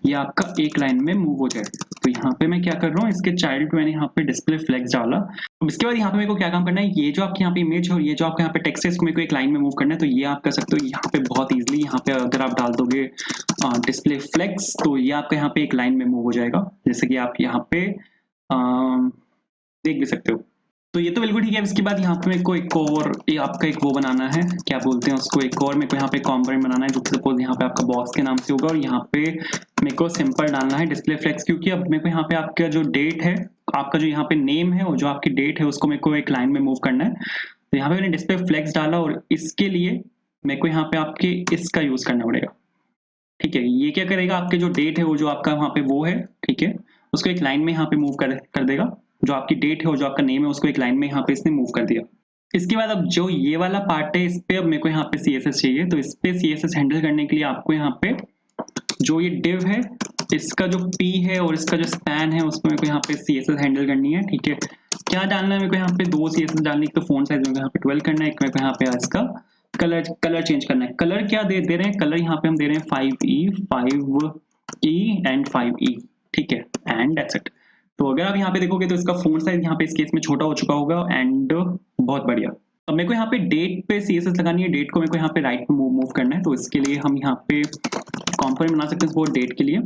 ये आपका एक लाइन में मूव हो जाए। तो यहाँ पे मैं क्या कर रहा हूँ, इसके चाइल्ड पे मैंने यहाँ पे डिस्प्ले फ्लेक्स डाला। अब इसके बाद यहाँ पे मेरे को क्या काम करना है, ये जो आपके यहाँ पे इमेज है और ये जो आपके यहाँ पे टेक्स्ट है, इसको मेरे को एक लाइन में मूव करना है। तो ये आप कर सकते हो यहाँ पे बहुत ईजिली। यहाँ पे अगर आप डाल दोगे डिस्प्ले फ्लेक्स, तो ये आपका यहाँ पे एक लाइन में मूव हो जाएगा, जैसे कि आप यहाँ पे देख भी सकते हो। तो ये तो बिल्कुल ठीक है। इसके बाद यहाँ पे मेरे को एक और आपका एक वो बनाना है, क्या बोलते हैं उसको, एक और मेरे को यहाँ पे कॉम्पोनेंट बनाना है, जो कि सपोज यहाँ पे आपका बॉक्स के नाम से होगा, और यहाँ पे मेरे को सिंपल डालना है डिस्प्ले फ्लेक्स, क्योंकि अब मेरे को यहाँ पे आपका जो डेट है, आपका जो यहाँ पे नेम है और जो आपकी डेट है, उसको मेरे को एक लाइन में मूव करना है। तो यहाँ पे मैंने डिस्प्ले फ्लेक्स डाला, और इसके लिए मेरे को यहाँ पे आपके इसका यूज करना पड़ेगा, ठीक है? ये क्या करेगा, आपके जो डेट है वो जो आपका वहाँ पे वो है, ठीक है, उसको एक लाइन में यहाँ पे मूव कर देगा। जो आपकी डेट है और जो आपका नेम है उसको एक लाइन में यहाँ पे इसने मूव कर दिया। इसके बाद अब जो ये वाला पार्ट है, इस पे अब मेरे को यहाँ पे सीएसएस चाहिए। तो इस पे सीएसएस हैंडल करने के लिए आपको यहाँ पे जो ये डिव है, इसका जो पी है और इसका जो स्पैन है, उसको मेरे को यहाँ पे सीएसएस हैंडल करनी है, ठीक है? क्या डालना है मेरे को यहाँ पे, 2 सीएसएस डालने की। तो फोन साइज मेरे को यहाँ पे 12 करना है, एक मेरे को यहाँ पे इसका कलर चेंज करना है। कलर क्या दे रहे हैं, कलर यहाँ पे हम दे रहे हैं 5E एंड 5E, ठीक है? And that's it. तो अगर आप यहाँ पे देखोगे तो इसका फोन साइज यहाँ पे इस केस में छोटा हो चुका होगा, एंड बहुत बढ़िया। अब मेरे को यहाँ पे डेट पे सीएसएस लगानी है, डेट को मेरे को यहाँ पे राइट पे मूव करना है। तो इसके लिए हम यहाँ पे कॉम्पोनेंट बना सकते हैं वो डेट के लिए,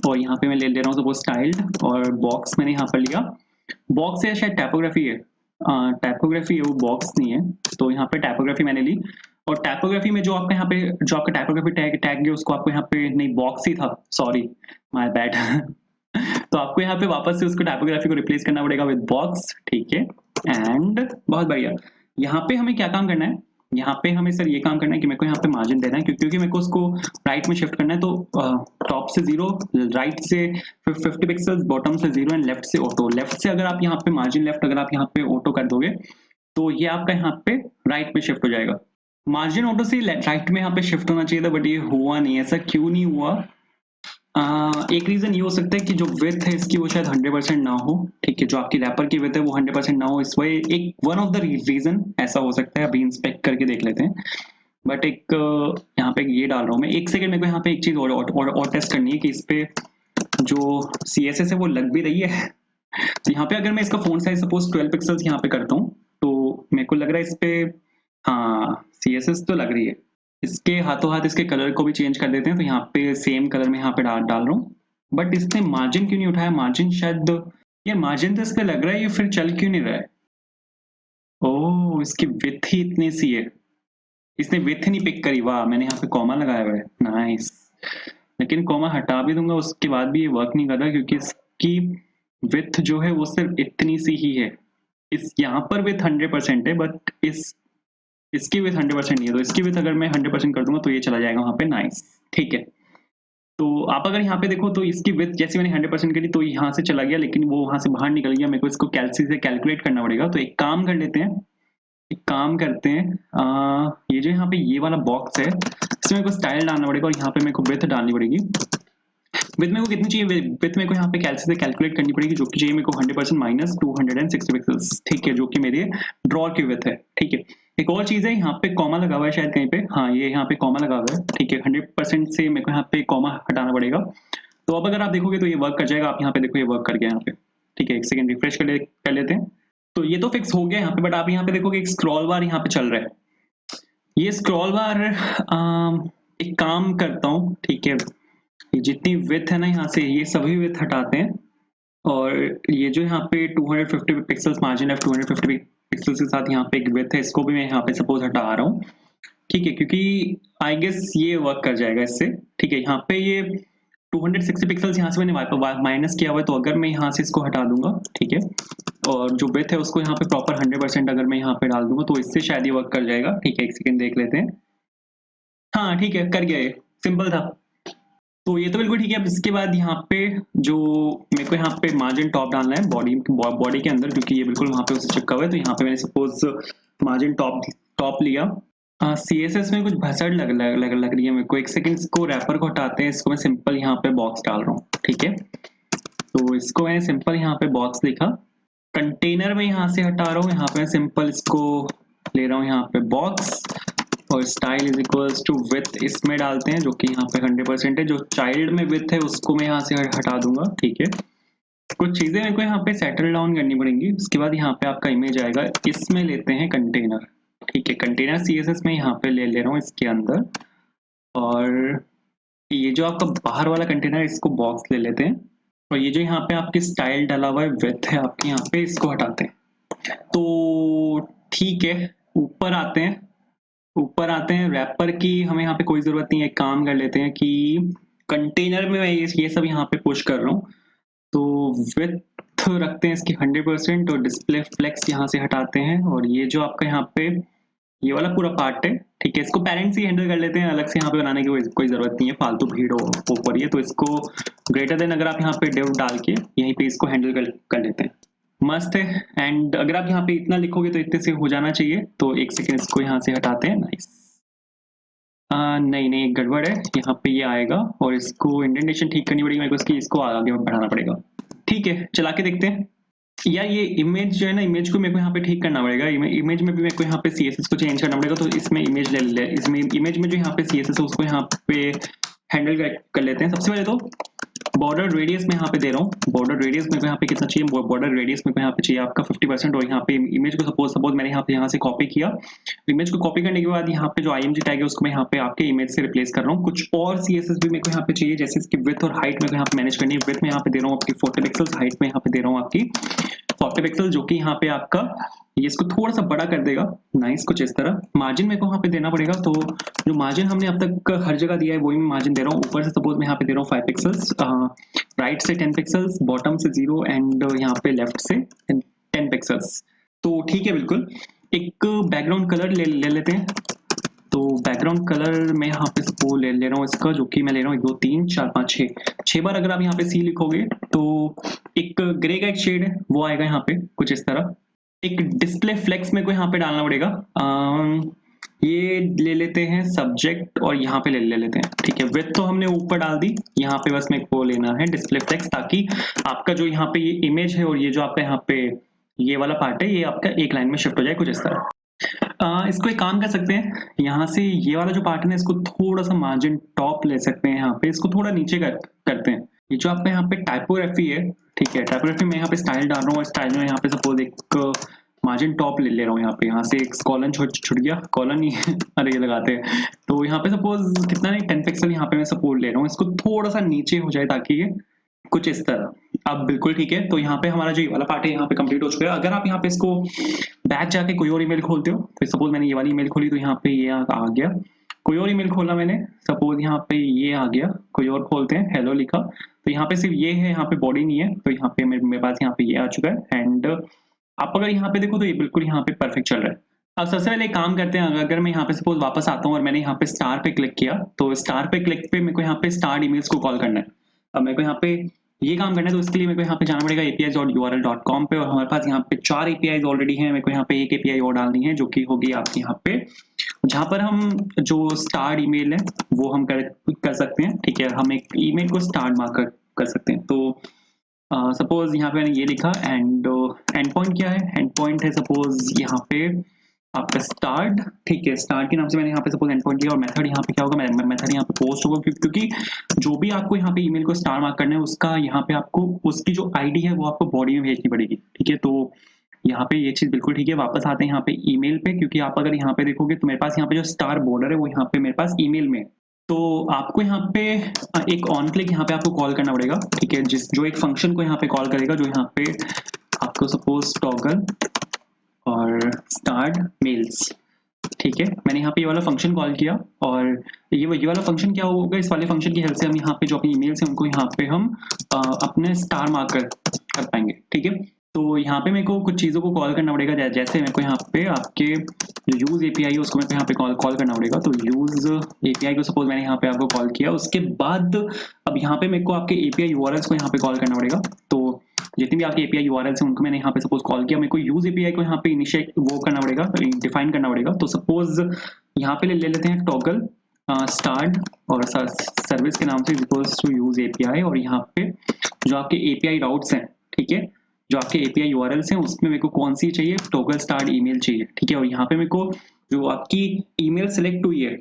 और यहाँ पे मैं ले रहा हूँ सपोज स्टाइल्ड, और बॉक्स मैंने यहाँ पर लिया। बॉक्स है शायद टाइपोग्राफी है, टाइपोग्राफी है वो, बॉक्स नहीं है। तो यहाँ पे टाइपोग्राफी मैंने ली, और टाइपोग्राफी में जो आपका यहाँ पे जो आपका टाइपोग्राफी टैग है, उसको आपको यहाँ पे नहीं, बॉक्स ही था, सॉरी माय बैड तो आपको यहाँ पे वापस से उसको टाइपोग्राफी को रिप्लेस करना पड़ेगा विद बॉक्स, ठीक है? एंड बहुत बढ़िया। यहाँ पे हमें क्या काम करना है, यहाँ पे हमें सर ये काम करना है कि मेरे को यहाँ पे मार्जिन देना है, क्योंकि मेरे को उसको राइट में शिफ्ट करना है। तो टॉप से 0, राइट से 50 पिक्सल्स, बॉटम से 0 एंड लेफ्ट से ऑटो। लेफ्ट से अगर आप यहाँ पे मार्जिन लेफ्ट अगर आप यहाँ पे ऑटो कर दोगे, तो ये आपका यहाँ पे राइट में शिफ्ट हो जाएगा। मार्जिन ऑटो से राइट में यहाँ पे शिफ्ट होना चाहिए था, बट ये हुआ नहीं। ऐसा क्यों नहीं हुआ? एक रीजन ये हो सकता है कि जो विथ है इसकी वो शायद 100% ना हो। ठीक है, जो आपकी रैपर की विथ है वो 100% ना हो, इस वजह एक वन ऑफ द रीजन ऐसा हो सकता है। अभी इंस्पेक्ट करके देख लेते हैं। बट एक यहाँ पे ये डाल रहा हूँ मैं। एक सेकंड, मेरे को यहाँ पे एक चीज और टेस्ट करनी है कि इस पे जो CSS है वो लग भी रही है। तो यहाँ पे अगर मैं इसका फोन साइज सपोज 12 पिक्सल्स यहाँ पे करता हूँ, तो मेरे को लग रहा है इस पे हाँ CSS तो लग रही है। इसके हाथों हाथ इसके कलर को भी चेंज कर देते हैं, तो यहाँ पे सेम कलर में यहाँ पे डाल रहा हूँ। बट इसने मार्जिन क्यों नहीं उठाया? मार्जिन शायद, ये मार्जिन तो इस पे लग रहा है, ये फिर चल क्यों नहीं रहा है? ओह, इसकी विथ ही इतनी सी है, इसने विथ नहीं पिक करी। वाह, मैंने यहाँ पे कॉमा लगाया हुआ है, नाइस। लेकिन कॉमा हटा भी दूंगा उसके बाद भी ये वर्क नहीं कर रहा, क्योंकि इसकी विथ जो है वो सिर्फ इतनी सी ही है। इस यहाँ पर विथ 100% है, बट इसकी विथ 100% नहीं है। तो इसकी विथ अगर मैं 100% कर दूंगा तो ये चला जाएगा वहां पे, नाइस। ठीक है, तो आप अगर यहाँ पे देखो तो इसकी विथ जैसे मैंने 100% करी तो यहाँ से चला गया, लेकिन वो वहां से बाहर निकल गया। मेरे को इसको कैलसी से कैलकुलेट करना पड़ेगा। तो एक काम कर लेते हैं, एक काम करते हैं, ये जो यहाँ पे ये वाला बॉक्स है इसमें मेरे को स्टाइल डालना पड़ेगा, और यहाँ पे मेरे को विथ डालनी पड़ेगी। विथ मेरे को कितनी चाहिए? विथ मेरे को यहाँ पे कैलसी से कैलकुलेट करनी पड़ेगी, जो कि चाहिए मेरे को 100% माइनस 260 पिक्सल्स। ठीक है, जो कि मेरी ड्रॉ की विथ है। ठीक है, एक और चीज है, यहाँ पे कॉमा लगा हुआ है शायद कहीं पे। हाँ, ये यहाँ पे कॉमा लगा हुआ है। ठीक है, 100% से मेरे को यहाँ पे कॉमा हटाना पड़ेगा। तो अब अगर आप देखोगे तो ये वर्क कर जाएगा। आप यहाँ पे देखो, ये वर्क कर गया यहाँ पे। ठीक है, एक सेकंड रिफ्रेश कर लेते हैं। तो ये तो फिक्स हो गया यहाँ पे, बट आप यहाँ पे देखोगे एक स्क्रॉल बार यहाँ पे चल रहा है। ये स्क्रॉल बार, एक काम करता हूँ, ठीक है, ये जितनी विथ है ना यहाँ से, ये सभी विथ हटाते हैं। और ये जो यहाँ पे 250 पिक्सल्स मार्जिन है, 250 पिक्सल्स के साथ यहाँ पे एक विथ है, इसको भी मैं यहाँ पे सपोज हटा रहा हूँ। ठीक है, क्योंकि आई गेस ये वर्क कर जाएगा इससे। ठीक है, यहाँ पे ये 260 पिक्सल्स यहाँ से मैंने माइनस किया हुआ है, तो अगर मैं यहाँ से इसको हटा दूंगा, ठीक है, और जो विथ है उसको यहाँ पे प्रॉपर 100% अगर मैं यहाँ पे डाल दूंगा, तो इससे शायद ये वर्क कर जाएगा। ठीक है, एक सेकंड देख लेते हैं। हाँ ठीक है, कर गया, ये सिंपल था। तो ये तो बिल्कुल ठीक है। अब इसके बाद यहाँ पे जो मेरे को यहाँ पे मार्जिन टॉप डालना है बॉडी के अंदर, क्योंकि ये बिल्कुल वहाँ पे उसे चिपका हुआ है। तो यहाँ पे मैंने सपोज मार्जिन टॉप लिया। CSS में कुछ भसड़ लग रही है मेरे को। एक सेकंड, इसको रैपर को हटाते हैं, इसको मैं सिंपल यहाँ पे बॉक्स डाल रहा हूँ। ठीक है, तो इसको मैंने सिंपल यहाँ पे बॉक्स लिखा। कंटेनर में यहाँ से हटा रहा हूँ, यहाँ पे सिंपल इसको ले रहा हूँ यहाँ पे बॉक्स, और style is equals to with इसमें डालते हैं, जो कि यहाँ पे 100% है। जो चाइल्ड में विथ है उसको मैं यहाँ से हटा दूंगा। ठीक है, कुछ चीजें मेरे को यहाँ पे सेटल डाउन करनी पड़ेंगी। उसके बाद यहाँ पे आपका इमेज आएगा, इसमें लेते हैं कंटेनर। ठीक है, कंटेनर CSS में यहाँ पे ले रहा हूँ इसके अंदर। और ये जो आपका बाहर वाला कंटेनर है इसको बॉक्स ले लेते हैं। और ये जो यहाँ पे आपकी स्टाइल डाला हुआ है, विथ है आपके यहाँ पे, इसको हटाते हैं। तो ठीक है, ऊपर आते हैं। ऊपर आते हैं, रैपर की हमें यहाँ पे कोई जरूरत नहीं है। एक काम कर लेते हैं कि कंटेनर में मैं ये सब यहाँ पे पुश कर रहा हूँ। तो विथ रखते हैं इसकी 100%, और डिस्प्ले फ्लेक्स यहाँ से हटाते हैं। और ये जो आपका यहाँ पे ये वाला पूरा पार्ट है, ठीक है, इसको पेरेंट्स ही हैंडल कर लेते हैं। अलग से यहाँ पे बनाने की कोई जरूरत नहीं है, फालतू भीड़ हो ऊपर। ये तो इसको ग्रेटर देन अगर आप यहाँ पे डिव डाल के यहीं पे इसको हैंडल कर लेते हैं, मस्त है। एंड अगर आप यहाँ पे इतना लिखोगे तो इतने से हो जाना चाहिए। तो एक सेकेंड, इसको यहाँ से हटाते हैं, नाइस। नहीं नहीं, एक गड़बड़ है यहाँ पे, ये आएगा और इसको इंडेंटेशन ठीक करनी पड़ेगी मेरे को, इसको आगे बढ़ाना पड़ेगा। ठीक है, चला के देखते हैं। यार ये इमेज जो है ना, इमेज को मेरे को यहाँ पे ठीक करना पड़ेगा। इमेज में भी मेरे को यहाँ पे CSS को चेंज करना पड़ेगा। तो इसमें इमेज ले इसमें इमेज में जो यहाँ पे CSS है उसको यहाँ पे हैंडल कर लेते हैं। सबसे पहले तो बॉर्डर रेडियस में यहाँ पे दे रहा हूँ। बॉर्डर रेडियस में यहाँ पे कितना चाहिए? बॉर्डर रेडियस में यहाँ पे चाहिए आपका 50%। और यहाँ पे इमेज को सपोज मैंने यहाँ से कॉपी किया। इमेज को कॉपी करने के बाद यहाँ पे जो IMG टैग है उसको मैं यहाँ पे आपके इमेज से रिप्लेस कर रहा हूँ। कुछ और CSS भी मेरे को यहाँ पे चाहिए, जैसे इसकी विथ और हाइट मेरे को यहाँ पे मैनेज करनी है। विथ में यहाँ पे दे रहा हूँ आपकी 40 पिक्सल्स, हाइट में यहाँ पे दे रहा हूँ आपकी 40 पिक्सल, जो कि यहाँ पे आपका ये इसको थोड़ा सा बड़ा कर देगा, नाइस, कुछ इस तरह। मार्जिन मेरे को यहाँ पे देना पड़ेगा। तो जो मार्जिन हमने अब तक हर जगह दिया है वही मैं मार्जिन दे रहा हूँ। ऊपर से सपोज मैं यहाँ पे दे रहा हूँ 5 पिक्सल्स, राइट से 10 पिक्सल्स, बॉटम से 0, एंड यहाँ पे लेफ्ट से 10 पिक्सल्स। तो ठीक है, बिल्कुल। एक बैकग्राउंड कलर ले लेते हैं। तो बैकग्राउंड कलर मैं यहाँ पे सपोज ले रहा हूँ इसका, जो कि मैं ले रहा हूँ 1 2 3 4 5 6 बार। अगर आप यहाँ पे C लिखोगे तो एक ग्रे का एक शेड है वो आएगा यहाँ पे कुछ इस तरह। एक डिस्प्ले फ्लेक्स मेरे को यहाँ पे डालना पड़ेगा। ये ले लेते हैं सब्जेक्ट और यहाँ पे ले लेते हैं, ठीक है। विड्थ तो हमने ऊपर डाल दी, यहाँ पे बस मेरे को लेना है डिस्प्ले टेक्स्ट, ताकि आपका जो यहाँ पे ये इमेज है और ये जो आपका यहाँ पे ये वाला पार्ट है, ये आपका एक लाइन में शिफ्ट हो जाए कुछ इस तरह। इसको एक काम कर सकते हैं, यहाँ से ये वाला जो पार्ट है ना, इसको थोड़ा सा मार्जिन टॉप ले सकते हैं, यहाँ पे इसको थोड़ा नीचे करते हैं। ये जो आपका यहाँ पे टाइपोग्राफी है, ठीक है, टाइपोग्राफी में यहाँ पे स्टाइल डाल रहा हूँ और स्टाइल में यहाँ पे सपोज एक मार्जिन टॉप ले रहा हूँ, यहाँ से एक कॉलन छुट गया, कॉलन ही अरे ये लगाते हैं, तो यहाँ पे सपोज कितना नहीं 10 पिक्सल यहाँ पे मैं सपोज ले रहा हूँ, इसको थोड़ा सा नीचे हो जाए ताकि ये कुछ इस तरह। अब बिल्कुल ठीक है, तो यहाँ पे हमारा जो ये वाला पार्ट है यहाँ पे कंप्लीट हो चुका है। अगर आप यहाँ पे इसको बैक जाके कोई और ईमेल खोलते हो, तो सपोज मैंने ये वाली ईमेल खोली तो यहाँ पे ये आ गया, कोई और ईमेल खोला मैंने, सपोज यहाँ पे ये आ गया, कोई और खोलते हैं, हेलो लिखा, तो यहाँ पे सिर्फ ये है, यहाँ पे बॉडी नहीं है, तो यहाँ पे मेरे पास यहाँ पे ये आ चुका है। एंड आप अगर यहाँ पे देखो तो ये बिल्कुल यहाँ पे परफेक्ट चल रहा है। अब सबसे पहले एक काम करते हैं, अगर मैं यहाँ पे सपोज वापस आता हूँ और मैंने यहाँ पे स्टार पे क्लिक किया, तो स्टार पे क्लिक पे मेरे को यहाँ पे स्टार ईमेल्स को कॉल करना है। अब मेरे को यहाँ पे ये काम करना है, तो इसके लिए मेरे को यहाँ पे जाना पड़ेगा apis.url.com पे, और हमारे पास यहाँ पे 4 APIs ऑलरेडी हैं। मेरे को यहाँ पे एक API और डालनी है, जो कि होगी आपकी यहाँ पे, जहाँ पर हम जो स्टार ईमेल है वो हम कर सकते हैं, ठीक है। हम एक ईमेल को स्टार मार्क कर सकते हैं। तो सपोज यहाँ पे मैंने ये लिखा, एंड एंड पॉइंट क्या है, एंड पॉइंट है सपोज यहाँ पे आपका स्टार्ट, ठीक है, स्टार्ट के नाम से मैंने यहाँ पे सपोज एंड पॉइंट लिया, और मेथड यहाँ पे क्या होगा, मेथड यहाँ पे पोस्ट होगा, क्योंकि जो भी आपको यहाँ पे ईमेल को स्टार मार्क करना है, उसका यहाँ पे आपको उसकी जो आईडी है वो आपको बॉडी में भेजनी पड़ेगी, ठीक है। तो यहाँ पे ये चीज बिल्कुल ठीक है। वापस आते हैं यहाँ पे ईमेल पे, क्योंकि आप अगर यहाँ पे देखोगे तो मेरे पास यहाँ पे जो स्टार बॉर्डर है वो यहाँ पे मेरे पास ईमेल में है। तो आपको यहाँ पे एक ऑन क्लिक यहाँ पे आपको कॉल करना पड़ेगा, ठीक है, जो एक फंक्शन को यहाँ पे कॉल करेगा, जो यहाँ पे आपको सपोज टॉगल और स्टार्ट मेल्स, ठीक है। मैंने यहाँ पे ये वाला फंक्शन कॉल किया, और ये वाला फंक्शन क्या होगा, इस वाले फंक्शन की हेल्प से हम यहाँ पे जो अपनी ईमेल्स हैं उनको यहाँ पे हम अपने स्टार मार्क कर पाएंगे, ठीक है। तो यहाँ पे मेरे को कुछ चीज़ों को कॉल करना पड़ेगा, जैसे मेरे को यहाँ पे आपके जो यूज API है उसको मेरे को यहाँ पे कॉल करना पड़ेगा। तो यूज API को सपोज मैंने यहाँ पे आपको कॉल किया, उसके बाद अब यहाँ पे मेरे को आपके API URLs को यहाँ पे कॉल करना पड़ेगा। तो जितनी भी आपकी API URLs हैं उनको मैंने यहाँ पे सपोज कॉल किया, मेरे को यूज API को यहाँ पे इनिशिएट वो करना पड़ेगा, डिफाइन करना पड़ेगा। तो सपोज यहाँ पे ले लेते हैं टॉगल स्टार्ट और सर्विस के नाम से इक्वल्स टू यूज API, और यहाँ पे जो आपके API राउट्स हैं, ठीक है, जो आपके API URLs हैं उसमें मेरे को कौन सी चाहिए, टॉगल स्टार्ट ईमेल चाहिए, ठीक है। और यहाँ पे मेरे को जो आपकी ईमेल सेलेक्ट हुई है,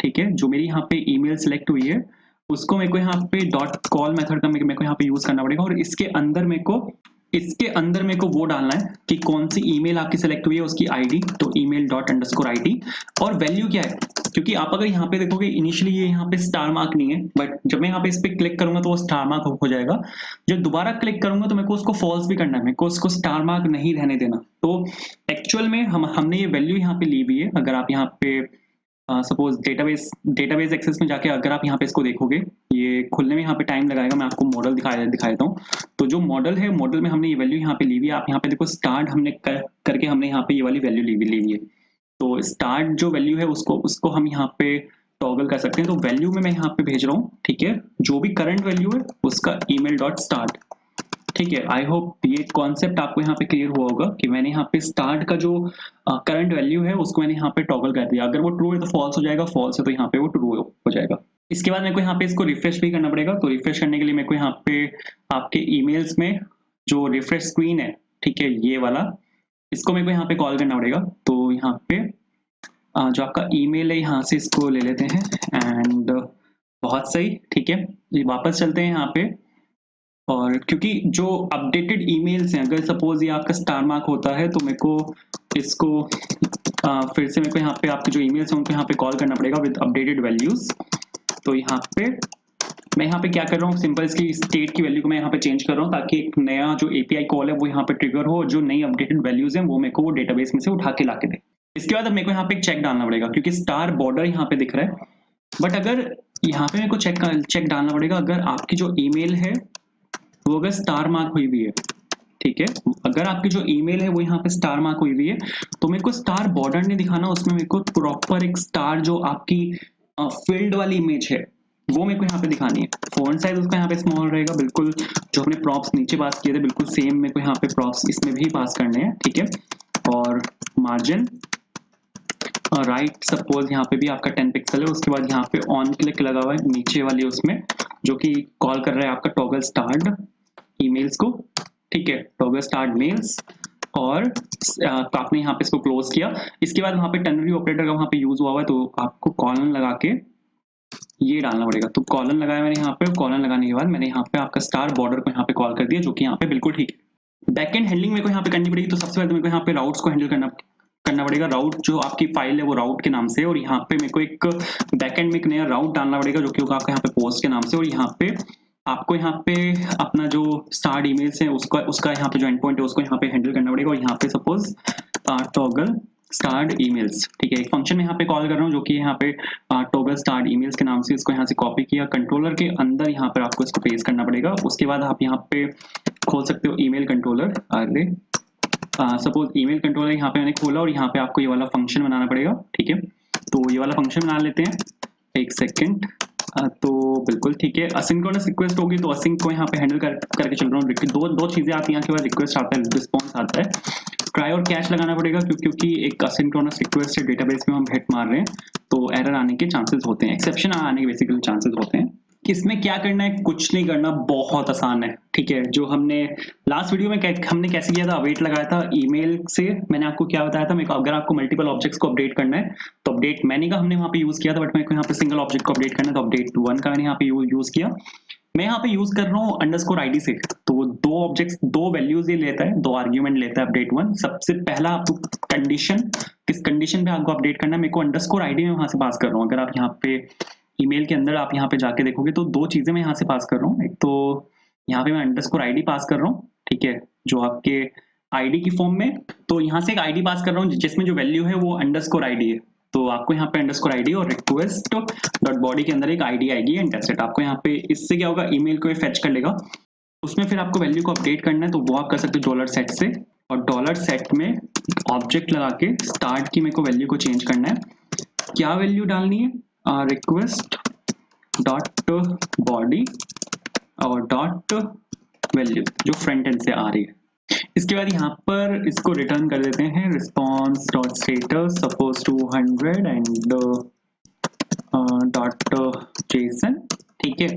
ठीक है, जो मेरी यहाँ पे ईमेल सेलेक्ट हुई है उसको मेरे को यहाँ पे डॉट कॉल मेथड का मेरे को यहाँ पे यूज करना पड़ेगा, और इसके अंदर मेरे को वो डालना है कि कौन सी ईमेल आपकी सेलेक्ट हुई है उसकी आईडी, तो email._id, और वैल्यू क्या है, क्योंकि आप अगर यहाँ पे देखोगे इनिशियली ये यहाँ पे स्टार मार्क नहीं है, बट जब मैं यहाँ पे इस पे क्लिक करूंगा तो वो स्टार मार्क हो जाएगा। जब दोबारा क्लिक करूंगा तो मेरे को उसको फॉल्स भी करना है, मेरे को उसको स्टार मार्क नहीं रहने देना। तो एक्चुअल में हमने ये वैल्यू यहाँ पे ली हुई है। अगर आप यहाँ पे सपोज डेटाबेस एक्सेस में जाके अगर आप यहाँ पे इसको देखोगे, ये खुलने में यहाँ पे टाइम लगाएगा, मैं आपको मॉडल दिखा देता हूँ। तो जो मॉडल है, मॉडल में हमने ये वैल्यू यहाँ पे ली हुई है। आप यहाँ पे देखो स्टार्ट हमने करके हमने यहाँ पे ये वाली वैल्यू ली हुई है। तो स्टार्ट जो वैल्यू है उसको हम यहाँ पे टॉगल कर सकते हैं। तो वैल्यू में मैं यहाँ पे भेज रहा हूँ, ठीक है, जो भी करंट वैल्यू है उसका email.start, ठीक है। आई होप ये कॉन्सेप्ट आपको यहाँ पे क्लियर हुआ होगा कि मैंने यहाँ पे स्टार्ट का जो करंट वैल्यू है उसको मैंने यहाँ पे टॉगल कर दिया। अगर वो ट्रू है तो फॉल्स हो जाएगा, फॉल्स है तो यहाँ पे वो ट्रू हो जाएगा। इसके बाद मेरे को यहाँ पे इसको रिफ्रेश भी करना पड़ेगा। तो रिफ्रेश करने के लिए मेरे को यहाँ पे आपके ईमेल्स में जो रिफ्रेश स्क्रीन है, ठीक है, ये वाला, इसको मेरे को यहाँ पे कॉल करना पड़ेगा। तो यहाँ पे जो आपका ईमेल है यहाँ से इसको ले लेते हैं, एंड बहुत सही, ठीक है। ये वापस चलते हैं यहाँ पे, और क्योंकि जो अपडेटेड ईमेल्स हैं, अगर सपोज ये आपका स्टार मार्क होता है तो मेरे को इसको फिर से मेरे को यहाँ पे आपके जो ईमेल्स हैं उनको यहाँ पे कॉल करना पड़ेगा विद अपडेटेड वैल्यूज। तो यहाँ पे मैं यहाँ पे क्या कर रहा हूँ, सिंपल इसकी स्टेट की वैल्यू को मैं यहाँ पे चेंज कर रहा हूँ, ताकि एक नया जो API कॉल है वो यहाँ पे ट्रिगर हो, जो नई अपडेटेड वैल्यूज हैं वो मेरे को वो डेटाबेस में से उठा के ला के दे। इसके बाद अब मेरे को यहाँ पे एक चेक डालना पड़ेगा, क्योंकि स्टार बॉर्डर यहाँ पे दिख रहा है, बट अगर यहाँ पे मेरे को चेक डालना पड़ेगा अगर आपकी जो ईमेल है वो अगर स्टार मार्क हुई हुई है, ठीक है, अगर आपकी जो ईमेल है वो यहाँ पे स्टार मार्क हुई हुई है, तो मेरे को स्टार बॉर्डर नहीं दिखाना, उसमें मेरे को प्रॉपर एक स्टार जो आपकी फील्ड वाली इमेज है वो मेरे को यहाँ पे दिखानी है। फॉन्ट साइज उसका यहाँ पे स्मॉल रहेगा, बिल्कुल जो हमने प्रॉप्स नीचे पास किए थे बिल्कुल सेम मेरे को यहाँ पे प्रॉप्स इसमें भी पास करने हैं, ठीक है। और मार्जिन राइट सपोज यहाँ पे भी आपका 10 पिक्सल है, उसके बाद यहाँ पे ऑन क्लिक लगा हुआ है नीचे वाली उसमें, जो कि कॉल कर रहा है आपका टॉगल स्टार्ट ईमेल्स को, ठीक है, टॉगल स्टार्ट मेल्स। और तो आपने यहाँ पे इसको क्लोज किया। इसके बाद वहाँ पे टर्नरी ऑपरेटर का वहाँ पे यूज हुआ है, तो आपको कॉलन लगा के ये डालना पड़ेगा। तो कॉलन लगाया मैंने यहाँ पे, कॉलन लगाने के बाद मैंने यहाँ पे आपका स्टार बॉर्डर को यहाँ पे कॉल कर दिया, जो कि यहाँ पे बिल्कुल ठीक है। बैकएंड हैंडलिंग मेरे को यहाँ पे करनी पड़ेगी। तो सबसे पहले मेरे को यहाँ पे राउट्स को हैंडल करना पड़ेगा। राउट जो आपकी फाइल है वो राउट के नाम से, और यहाँ पे मेरे को एक बैकएंड में एक नया राउट डालना पड़ेगा जो कि होगा आपका यहाँ पे पोस्ट के नाम से। और यहाँ पे आपको यहाँ पे अपना जो स्टार्ट ईमेल्स है उसका यहाँ पे जो एंड पॉइंट है उसको यहाँ पे हैंडल करना पड़ेगा। और यहाँ पे सपोज टॉगल स्टार्ट ईमेल्स, ठीक है, एक फंक्शन में यहाँ पे कॉल कर रहा हूँ जो कि यहाँ पे टॉगल स्टार्ट ईमेल्स के नाम से, इसको यहाँ से कॉपी किया, कंट्रोलर के अंदर यहाँ पर आपको इसको पेस्ट करना पड़ेगा। उसके बाद आप यहाँ पे खोल सकते हो ईमेल कंट्रोलर। अरे सपोज ईमेल कंट्रोलर यहाँ पे मैंने खोला और यहाँ पे आपको ये वाला फंक्शन बनाना पड़ेगा, ठीक है। तो ये वाला फंक्शन बना लेते हैं, एक सेकेंड। तो बिल्कुल ठीक है, असिंक्रोनस रिक्वेस्ट होगी तो असिंक को यहाँ पे हैंडल करके चल रहा हूँ। दो चीजें आती हैं, के बाद रिक्वेस्ट आता है, रिस्पॉन्स आता है। ट्राई और कैच लगाना पड़ेगा क्योंकि एक असिंक्रोनस रिक्वेस्ट से डेटाबेस में हम हिट मार रहे हैं तो एरर आने के चांसेस होते हैं, एक्सेप्शन आने के बेसिकली चांसेस होते हैं। इसमें क्या करना है, कुछ नहीं करना, बहुत आसान है, ठीक है। जो हमने लास्ट वीडियो में हमने कैसे किया था, अवेट लगाया था ईमेल से। मैंने आपको क्या बताया था, मेरे को अगर आपको मल्टीपल ऑब्जेक्ट्स को अपडेट करना है तो अपडेट मैनी का हमने वहां पे यूज किया था, बट मेरे को यहाँ पे सिंगल ऑब्जेक्ट को अपडेट करना है तो अपडेट 1 का मैंने यहाँ पे यूज किया। मैं यहाँ पे यूज कर रहा हूँ अंडरस्कोर आईडी से। तो दो ऑब्जेक्ट्स, दो वैल्यूज ये लेता है, दो आर्ग्यूमेंट लेता है अपडेट 1। सबसे पहला आपको कंडीशन, किस कंडीशन पे आपको अपडेट करना है, मेरे को अंडरस्कोर आईडी में वहां से पास कर रहा हूँ। अगर आप यहाँ पे ईमेल के अंदर आप यहाँ पे जाके देखोगे तो दो चीजें मैं यहाँ से पास कर रहा हूँ। एक तो यहाँ पे मैं अंडरस्कोर आईडी पास कर रहा हूँ, ठीक है, जो आपके आईडी की फॉर्म में। तो यहाँ से एक आईडी पास कर रहा हूँ जिसमें जो वैल्यू है वो अंडरस्कोर आईडी है। तो आपको यहाँ पे अंडरस्कोर आईडी और रिक्वेस्ट डॉट बॉडी के अंदर एक आईडी आएगी एंड दैट्स इट। आपको यहाँ पे इससे क्या होगा, ईमेल को फेच कर लेगा, उसमें फिर आपको वैल्यू को अपडेट करना है तो वो आप कर सकते हो डॉलर सेट से। और डॉलर सेट में ऑब्जेक्ट लगा के स्टार्ट की मेरे को वैल्यू को चेंज करना है। क्या वैल्यू डालनी है, रिक्वेस्ट डॉट बॉडी और डॉट वैल्यू जो फ्रंट एंड से आ रही है। इसके बाद यहाँ पर इसको रिटर्न कर देते हैं response dot status suppose 200 and dot JSON, ठीक है,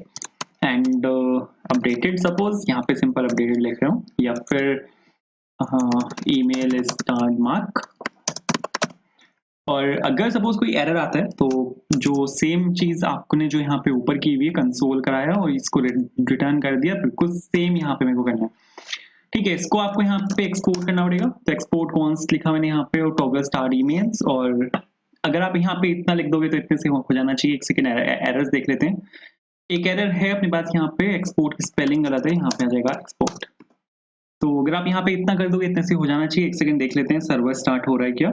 एंड अपडेटेड सपोज यहाँ पे सिंपल अपडेटेड लिख रहा हूँ, या फिर ईमेल इज स्टार्ट मार्क। और अगर सपोज कोई एरर आता है तो जो सेम चीज आपने जो यहाँ पे ऊपर की हुई है कंसोल कराया और इसको रिटर्न कर दिया, बिल्कुल सेम यहाँ पे मेरे को करना है, ठीक है। इसको आपको यहाँ पे एक्सपोर्ट करना पड़ेगा। तो एक्सपोर्ट कॉन्स्ट लिखा मैंने यहाँ पे और टॉगल स्टार ईमेल्स। और अगर आप यहाँ पे इतना लिख दोगे तो इतने से हो जाना चाहिए। एक सेकेंड, एरर्स देख लेते हैं। एक एरर है अपने पास यहाँ पे, एक्सपोर्ट की स्पेलिंग गलत है, यहाँ पे आ जाएगा एक्सपोर्ट। तो अगर आप यहाँ पे इतना कर दोगे इतने से हो जाना चाहिए। एक सेकेंड देख लेते हैं सर्वर स्टार्ट हो रहा है क्या।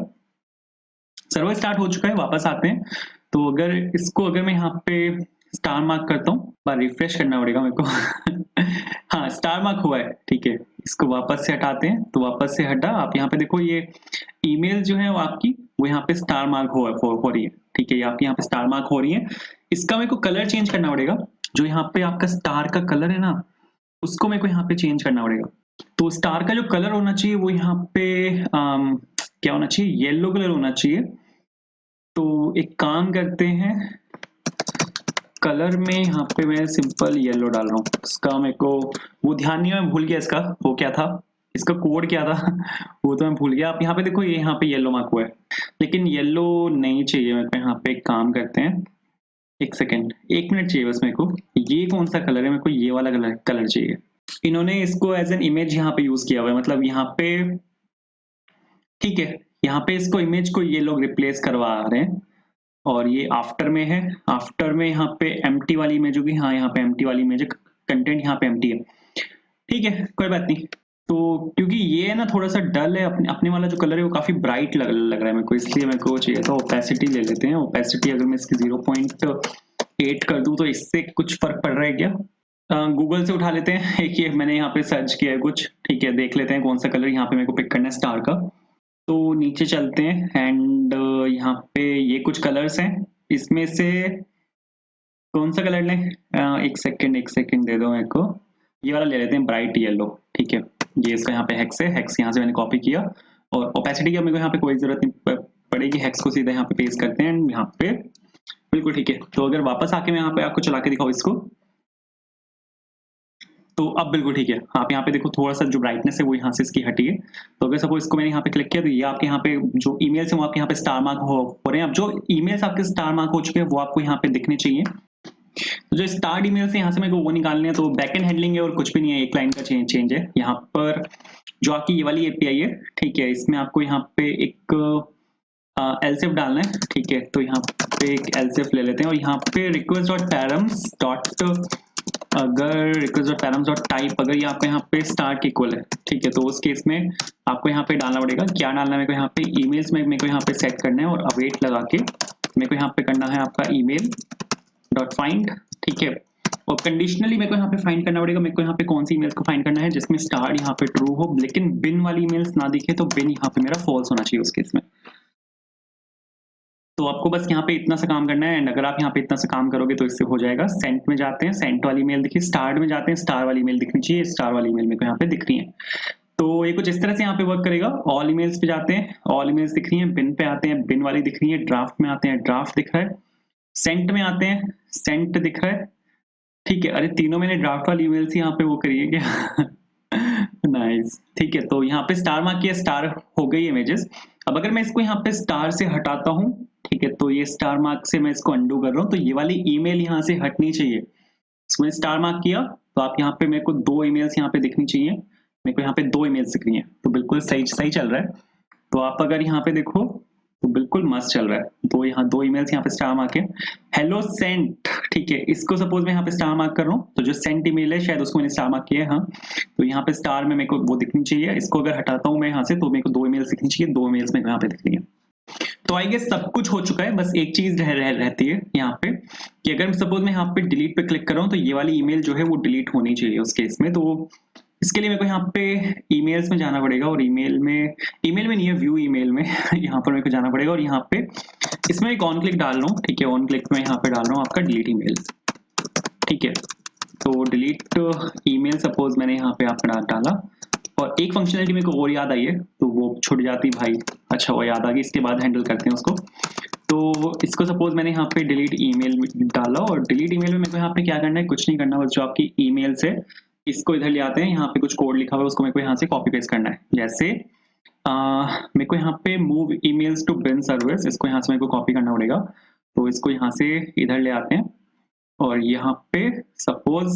सर्वर स्टार्ट हो चुका है, वापस आते हैं। तो अगर इसको अगर मैं यहाँ पे स्टार मार्क करता हूँ, बार रिफ्रेश करना पड़ेगा मेरे को हाँ स्टार मार्क हुआ है, ठीक है। इसको वापस से हटाते हैं, तो वापस से हटा। आप यहाँ पे देखो ये ईमेल जो है वो आपकी वो यहाँ पे स्टार मार्क हो रही है, ठीक है, आपकी यहाँ पे स्टार मार्क हो रही है। इसका मेरे को कलर चेंज करना पड़ेगा। जो यहाँ पे आपका स्टार का कलर है ना, उसको मेरे को यहाँ पे चेंज करना पड़ेगा। तो स्टार का जो कलर होना चाहिए वो यहाँ पे क्या होना चाहिए, येलो कलर होना चाहिए। तो एक काम करते हैं, कलर में यहाँ पे मैं सिंपल येलो डाल रहा हूँ। इसका मेरे को वो ध्यान नहीं है, मैं भूल गया इसका वो क्या था, इसका कोड क्या था वो तो मैं भूल गया। आप यहाँ पे देखो, ये यहाँ पे येलो मार्क हुआ है, लेकिन येलो नहीं चाहिए मेरे को। यहाँ पे एक काम करते हैं, एक सेकेंड, 1 मिनट चाहिए बस मेरे को। ये कौन सा कलर है, मेरे को ये वाला कलर चाहिए। इन्होंने इसको एज एन इमेज यहाँ पे यूज किया हुआ है, मतलब यहाँ पे, ठीक है, यहाँ पे इसको इमेज को ये लोग रिप्लेस करवा रहे हैं। और ये आफ्टर में है, आफ्टर में यहाँ पे एम्प्टी वाली इमेज होगी। हाँ यहाँ पे एम्प्टी वाली इमेज है, कंटेंट यहाँ पे एम्प्टी है, ठीक है, कोई बात नहीं। तो क्योंकि ये है ना थोड़ा सा डल है, अपने वाला जो कलर है वो काफी ब्राइट लग रहा है मेरे को, इसलिए मेरे को चाहिए था। ओपेसिटी ले लेते हैं। ओपेसिटी अगर मैं इसकी 0.8 कर दूं तो इससे कुछ फर्क पड़ रहा है क्या। गूगल से उठा लेते हैं एक, ये मैंने यहाँ पे सर्च किया है कुछ, ठीक है, देख लेते हैं कौन सा कलर यहाँ पे मेरे को पिक करना है स्टार का। तो नीचे चलते हैं एंड यहाँ पे ये कुछ कलर्स हैं, इसमें से कौन सा कलर लें। एक सेकंड दे दो मेरे को, ये वाला ले लेते हैं ब्राइट येलो, ठीक है। ये इसका यहाँ पे हेक्स है, हेक्स यहाँ से मैंने कॉपी किया। और ओपेसिटी की मेरे को यहाँ पे कोई जरूरत नहीं पड़ेगी, हेक्स को सीधा यहाँ पे पेस्ट करते हैं एंड यहाँ पे बिल्कुल ठीक है। तो अगर वापस आके मैं यहाँ पे आपको चला के दिखाऊं इसको, तो अब बिल्कुल ठीक है। आप यहाँ पे देखो थोड़ा सा जो ब्राइटनेस है वो यहाँ से इसकी हटी है। तो अगर सपोज इसको मैंने यहाँ पे क्लिक किया तो ये आपके यहाँ पे जो ईमेल्स है वो आपके यहाँ पे स्टार मार्क हो रहे हैं। अब जो ईमेल्स आपके स्टार मार्क हो चुके हैं वो आपको यहाँ पे दिखने चाहिए। तो जो स्टार्ड ईमेल से यहाँ से मेरे को वो निकालने हैं, तो बैकएंड हैंडलिंग है और कुछ भी नहीं है, एक लाइन का चेंज है। यहाँ पर जो आपकी ये वाली एपीआई है, ठीक है, इसमें आपको यहाँ पे एक एलसेफ डालना है, ठीक है। तो यहाँ पे एक एलसेफ ले लेते हैं और यहाँ पे रिक्वेस्ट डॉट पैरम्स डॉट, अगर request dot params dot type अगर ये आपको यहाँ पे स्टार्ट के इक्वल है, ठीक है, तो उस केस में आपको यहाँ पे डालना पड़ेगा। क्या डालना है मेरे को यहाँ पे ईमेल्स में मेरे को यहाँ पे सेट करना है और अवेट लगा के मेरे को यहाँ पे करना है आपका ईमेल डॉट फाइंड, ठीक है। और कंडीशनली मेरे को यहाँ पे फाइंड करना पड़ेगा, मेरे को यहाँ पे कौन सी ईमेल्स को फाइंड करना है जिसमें स्टार यहाँ पे ट्रू हो, लेकिन बिन वाली ईमेल्स ना दिखे, तो बिन यहाँ पे मेरा फॉल्स होना चाहिए उस केस में। तो आपको बस यहाँ पे इतना सा काम करना है एंड अगर आप यहाँ पे इतना सा काम करोगे तो इससे हो जाएगा। सेंट में जाते हैं, सेंट वाली मेल दिखी, स्टार्ट में जाते हैं, स्टार वाली मेल दिखनी चाहिए, स्टार वाली मेल मेरे को यहाँ पे दिख रही है। तो ये कुछ इस तरह से यहाँ पे वर्क करेगा। ऑल ईमेल्स पे जाते हैं, ऑल ईमेल्स दिख रही है, बिन पे आते हैं, बिन वाली दिख रही है, ड्राफ्ट में आते हैं, ड्राफ्ट दिख रहा है, सेंट में आते हैं, सेंट दिख रहा है, ठीक है। अरे तीनों मैंने ड्राफ्ट वाली ईमेल्स यहाँ पे वो करी है क्या नाइस, ठीक है। तो यहाँ पे स्टार मार्क किया, स्टार हो गई इमेजेस। अब अगर मैं इसको यहाँ पे स्टार से हटाता हूँ, ठीक है, तो ये स्टार मार्क से मैं इसको अंडू कर रहा हूँ, तो ये वाली ईमेल यहाँ से हटनी चाहिए। इसमें स्टार मार्क किया तो आप यहाँ पे मेरे को 2 ईमेल्स यहाँ पे दिखनी चाहिए, मेरे को यहाँ पे 2 ईमेल्स दिख रही हैं, तो बिल्कुल सही चल रहा है। तो आप अगर यहाँ पे देखो तो बिल्कुल मस्त चल रहा है। तो यहाँ 2 ईमेल्स यहाँ पे स्टार मार्क है, हेलो सेंट, ठीक है। इसको सपोज मैं यहाँ पे स्टार मार्क कर रहा हूँ, तो जो सेंट ईमेल है शायद उसको मैंने स्टार मार्क किया है, हाँ। तो यहाँ पे स्टार में मेरे को वो दिखनी चाहिए। इसको अगर हटाता हूँ मैं यहाँ से तो मेरे को 2 ईमेल्स दिखनी चाहिए, 2 ईमेल्स मेरे को यहाँ पे दिख रही है। तो आई गेस सब कुछ हो चुका है, बस एक चीज रहती है यहाँ पे कि अगर सपोज मैं यहाँ पे डिलीट पे क्लिक कर रहा हूँ तो ये वाली ईमेल जो है वो डिलीट होनी चाहिए उस केस में। तो इसके लिए मेरे को यहाँ पे ईमेल्स में जाना पड़ेगा और ईमेल में नहीं है, व्यू ईमेल में यहाँ पर मेरे को जाना पड़ेगा और यहाँ पे इसमें एक ऑन क्लिक डाल रहा हूँ, ठीक है। ऑन क्लिक में यहाँ पे डाल रहा हूँ आपका डिलीट ईमेल, ठीक है। तो डिलीट ईमेल सपोज मैंने यहाँ पे आपका डाला और एक फंक्शनलिटी मेरे को और याद आई है, तो वो छूट जाती भाई, अच्छा वो याद आ गई, इसके बाद हैंडल करते हैं उसको। तो इसको सपोज मैंने यहाँ पे डिलीट ईमेल डाला और डिलीट ईमेल में मेरे को यहाँ पे क्या करना है, कुछ नहीं करना, बस जो आपकी ईमेल से इसको इधर ले आते हैं, यहाँ पे कुछ कोड लिखा हुआ है उसको मेरे को यहाँ से कॉपी पेस्ट करना है। जैसे मेरे को यहाँ पे move emails to bin service, इसको यहाँ से मेरे को कॉपी करना पड़ेगा। तो इसको यहाँ से इधर ले आते हैं और यहाँ पे सपोज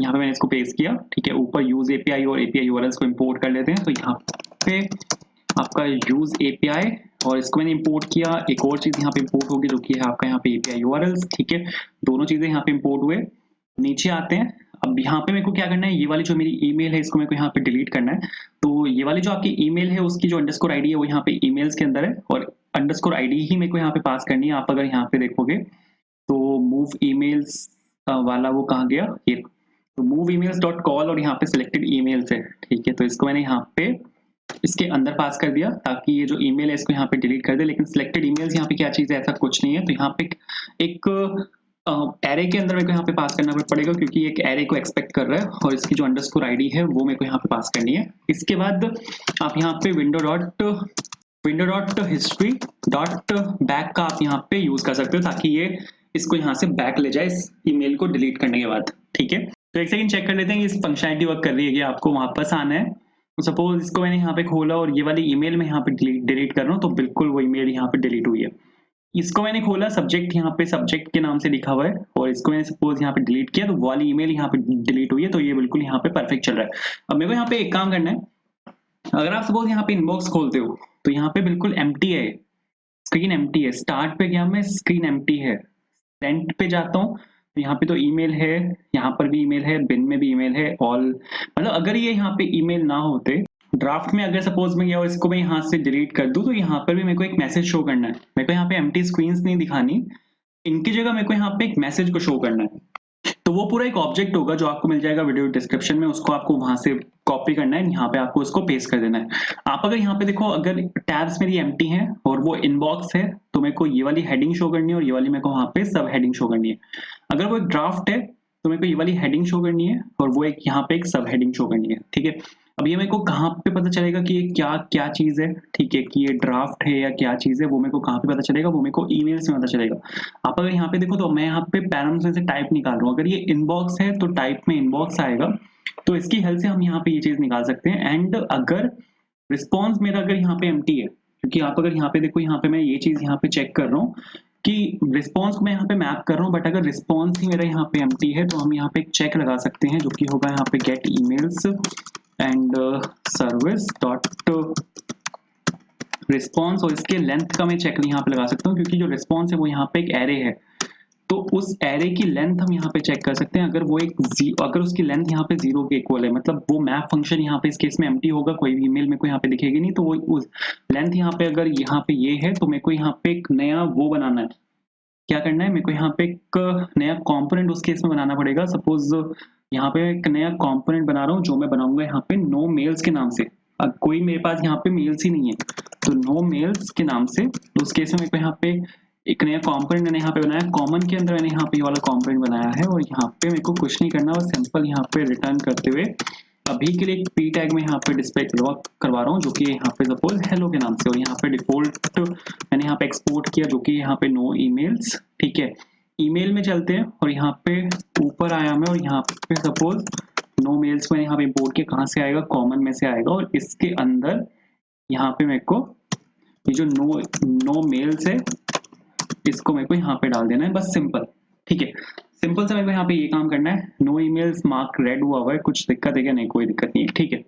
यहाँ पे मैंने इसको पेस्ट किया, ठीक है। ऊपर यूज एपीआई और एपीआई यूआरएल्स को इंपोर्ट कर लेते हैं। तो यहाँ पे आपका यूज एपीआई और इसको मैंने इंपोर्ट किया। एक और चीज यहाँ पे इंपोर्ट होगी जो कि है आपका यहाँ पे एपीआई यूआरएल्स, ठीक है। दोनों चीजें यहाँ पे इंपोर्ट हुए। नीचे आते हैं, अब यहाँ पे मेरे को क्या करना है, ये वाली जो मेरी ईमेल है इसको मेरे को यहाँ पे डिलीट करना है। तो ये वाली जो आपकी ईमेल है उसकी जो अंडरस्कोर आईडी है वो यहाँ पे ईमेल्स के अंदर है और अंडरस्कोर आईडी ही मेरे को यहाँ पे पास करनी है। आप अगर यहाँ पे देखोगे तो मूव ईमेल्स वाला वो कहाँ गया, ये तो मूव ईमेल्स डॉट कॉल और यहाँ पे सिलेक्टेड ईमेल्स है, ठीक है। तो इसको मैंने यहाँ पे इसके अंदर पास कर दिया ताकि ये जो ईमेल है इसको यहाँ पे डिलीट कर दे। लेकिन सिलेक्टेड ईमेल्स यहाँ पे क्या चीज है, ऐसा कुछ नहीं है। तो यहाँ पे एक एरे के अंदर मेरे को यहाँ पे पास करना पड़ेगा क्योंकि एक एरे को एक्सपेक्ट कर रहा है और इसकी जो अंडरस्कोर आईडी है वो मेरे को यहाँ पे पास करनी है। इसके बाद आप यहाँ पे window dot history dot back का आप यहाँ पे यूज कर सकते हो ताकि ये इसको यहाँ से बैक ले जाए इस ईमेल को डिलीट करने के बाद, ठीक है। तो एक सेकंड चेक कर लेते हैं इस फंक्शनलिटी वर्क कर रही है कि आपको वापस आना है। तो सपोज इसको मैंने यहाँ पे खोला और ये वाली ईमेल में यहाँ पे डिलीट कर रहा हूँ, तो बिल्कुल वो ईमेल यहाँ पे डिलीट हुई है। इसको मैंने खोला, सब्जेक्ट यहाँ पे सब्जेक्ट के नाम से लिखा हुआ है और इसको मैंने सपोज यहाँ पे डिलीट किया तो वाली ईमेल यहाँ पे डिलीट हुई है। तो ये बिल्कुल यहाँ पे परफेक्ट चल रहा है। अब मेरे को यहाँ पे एक काम करना है, अगर आप सपोज यहाँ पे इनबॉक्स खोलते हो तो यहाँ पे बिल्कुल एम्प्टी है, स्क्रीन एम्प्टी है। स्टार्ट पे गया मैं, स्क्रीन एम्प्टी है। सेंट पे जाता हूँ तो यहाँ पे तो ईमेल है, यहाँ पर भी ईमेल है, बिन में भी ईमेल है, ऑल, मतलब अगर ये यहाँ पे ईमेल ना होते, ड्राफ्ट में अगर सपोज मैं गया और इसको मैं यहाँ से डिलीट कर दूं तो यहाँ पर भी मेरे को एक मैसेज शो करना है। मेरे को यहाँ पे एम्प्टी स्क्रीन्स नहीं दिखानी, इनकी जगह मेरे को यहाँ पे एक मैसेज को शो करना है। तो वो पूरा एक ऑब्जेक्ट होगा जो आपको मिल जाएगा वीडियो डिस्क्रिप्शन में, उसको आपको वहां से कॉपी करना है, यहाँ पे आपको उसको पेस्ट कर देना है। आप अगर यहाँ पे देखो, अगर टैब्स मेरी एम्प्टी हैं और वो इनबॉक्स है तो मेरे को ये वाली हेडिंग शो करनी है और ये वाली मेरे को वहां पे सब हेडिंग शो करनी है। अगर वो एक ड्राफ्ट है तो मेरे को ये वाली हेडिंग शो करनी है और वो एक यहाँ पे एक सब हेडिंग शो करनी है, ठीक है। अब ये मेरे को कहाँ पे पता चलेगा कि ये क्या चीज़ है, ठीक है, कि ये ड्राफ्ट है या क्या चीज़ है, वो मेरे को कहाँ पे पता चलेगा, वो मेरे को ईमेल से पता चलेगा। आप अगर यहाँ पे देखो तो मैं यहाँ पे पैराम्स में से टाइप निकाल रहा हूँ, अगर ये इनबॉक्स है तो टाइप में इनबॉक्स आएगा, तो इसकी हेल्प से हम यहाँ पे ये चीज़ निकाल सकते हैं। एंड अगर रिस्पॉन्स मेरा अगर यहाँ पे एम्प्टी है, क्योंकि आप अगर यहाँ पे देखो, यहाँ पे मैं ये चीज़ यहाँ पे चेक कर रहा हूँ कि रिस्पॉन्स को मैं यहाँ पे मैप कर रहा हूँ, बट अगर रिस्पॉन्स ही मेरा यहाँ पे एम्प्टी है तो हम यहाँ पे एक चेक लगा सकते हैं, जो कि होगा यहाँ पे get emails and service dot response, और इसके लेंथ का मैं चेक यहाँ पे लगा सकता हूँ, क्योंकि जो रिस्पॉन्स है वो यहाँ पे एक एरे है, तो उस एरे की लेंथ हम यहाँ पे चेक कर सकते हैं। अगर वो अगर उसकी लेंथ यहाँ पे 0 के इक्वल है, मतलब वो मैप फंक्शन यहाँ पे इस केस में एम्प्टी होगा, कोई भी ईमेल मेरे को यहाँ पे दिखेगी नहीं, तो वो उस लेंथ यहाँ पे अगर यहाँ पे ये है, तो मेरे को यहाँ पे एक नया वो बनाना है। क्या करना है, मेरे को यहाँ पे एक नया कंपोनेंट उस केस में बनाना पड़ेगा। सपोज यहाँ पे एक नया कंपोनेंट बना रहा हूँ, जो मैं बनाऊंगा यहाँ पे नो मेल्स के नाम से। अब कोई मेरे पास यहाँ पे मेल्स ही नहीं है, तो नो मेल्स के नाम से, तो उस केस में मेरे को यहाँ पे एक नया कंपोनेंट मैंने यहाँ पे बनाया, कॉमन के अंदर मैंने यहाँ पे ये वाला कंपोनेंट बनाया है, और यहाँ पे मेरे को कुछ नहीं करना, बस सिंपल यहाँ पे रिटर्न करते हुए अभी के लिए एक पी टैग में यहाँ पे डिस्प्ले करवा रहा हूँ, जो कि यहाँ पे सपोज हेलो के नाम से, और यहाँ पे डिफॉल्ट मैंने यहाँ पे एक्सपोर्ट किया, जो कि यहाँ पे नो ईमेल्स, ठीक है। ईमेल में चलते हैं, और यहाँ पे ऊपर आया मैं, और यहाँ पे सपोज नो मेल्स में यहाँ पे इम्पोर्ट किया, कहाँ से आएगा, कॉमन में से आएगा, और इसके अंदर यहाँ पे मेरे को ये जो नो मेल्स है, इसको मेरे को यहाँ पे डाल देना है, बस सिंपल, ठीक है। सिंपल से मेरे को यहाँ पे ये काम करना है। नो ईमेल्स मार्क रेड हुआ है, कुछ दिक्कत है क्या? नहीं, कोई दिक्कत नहीं है, ठीक है।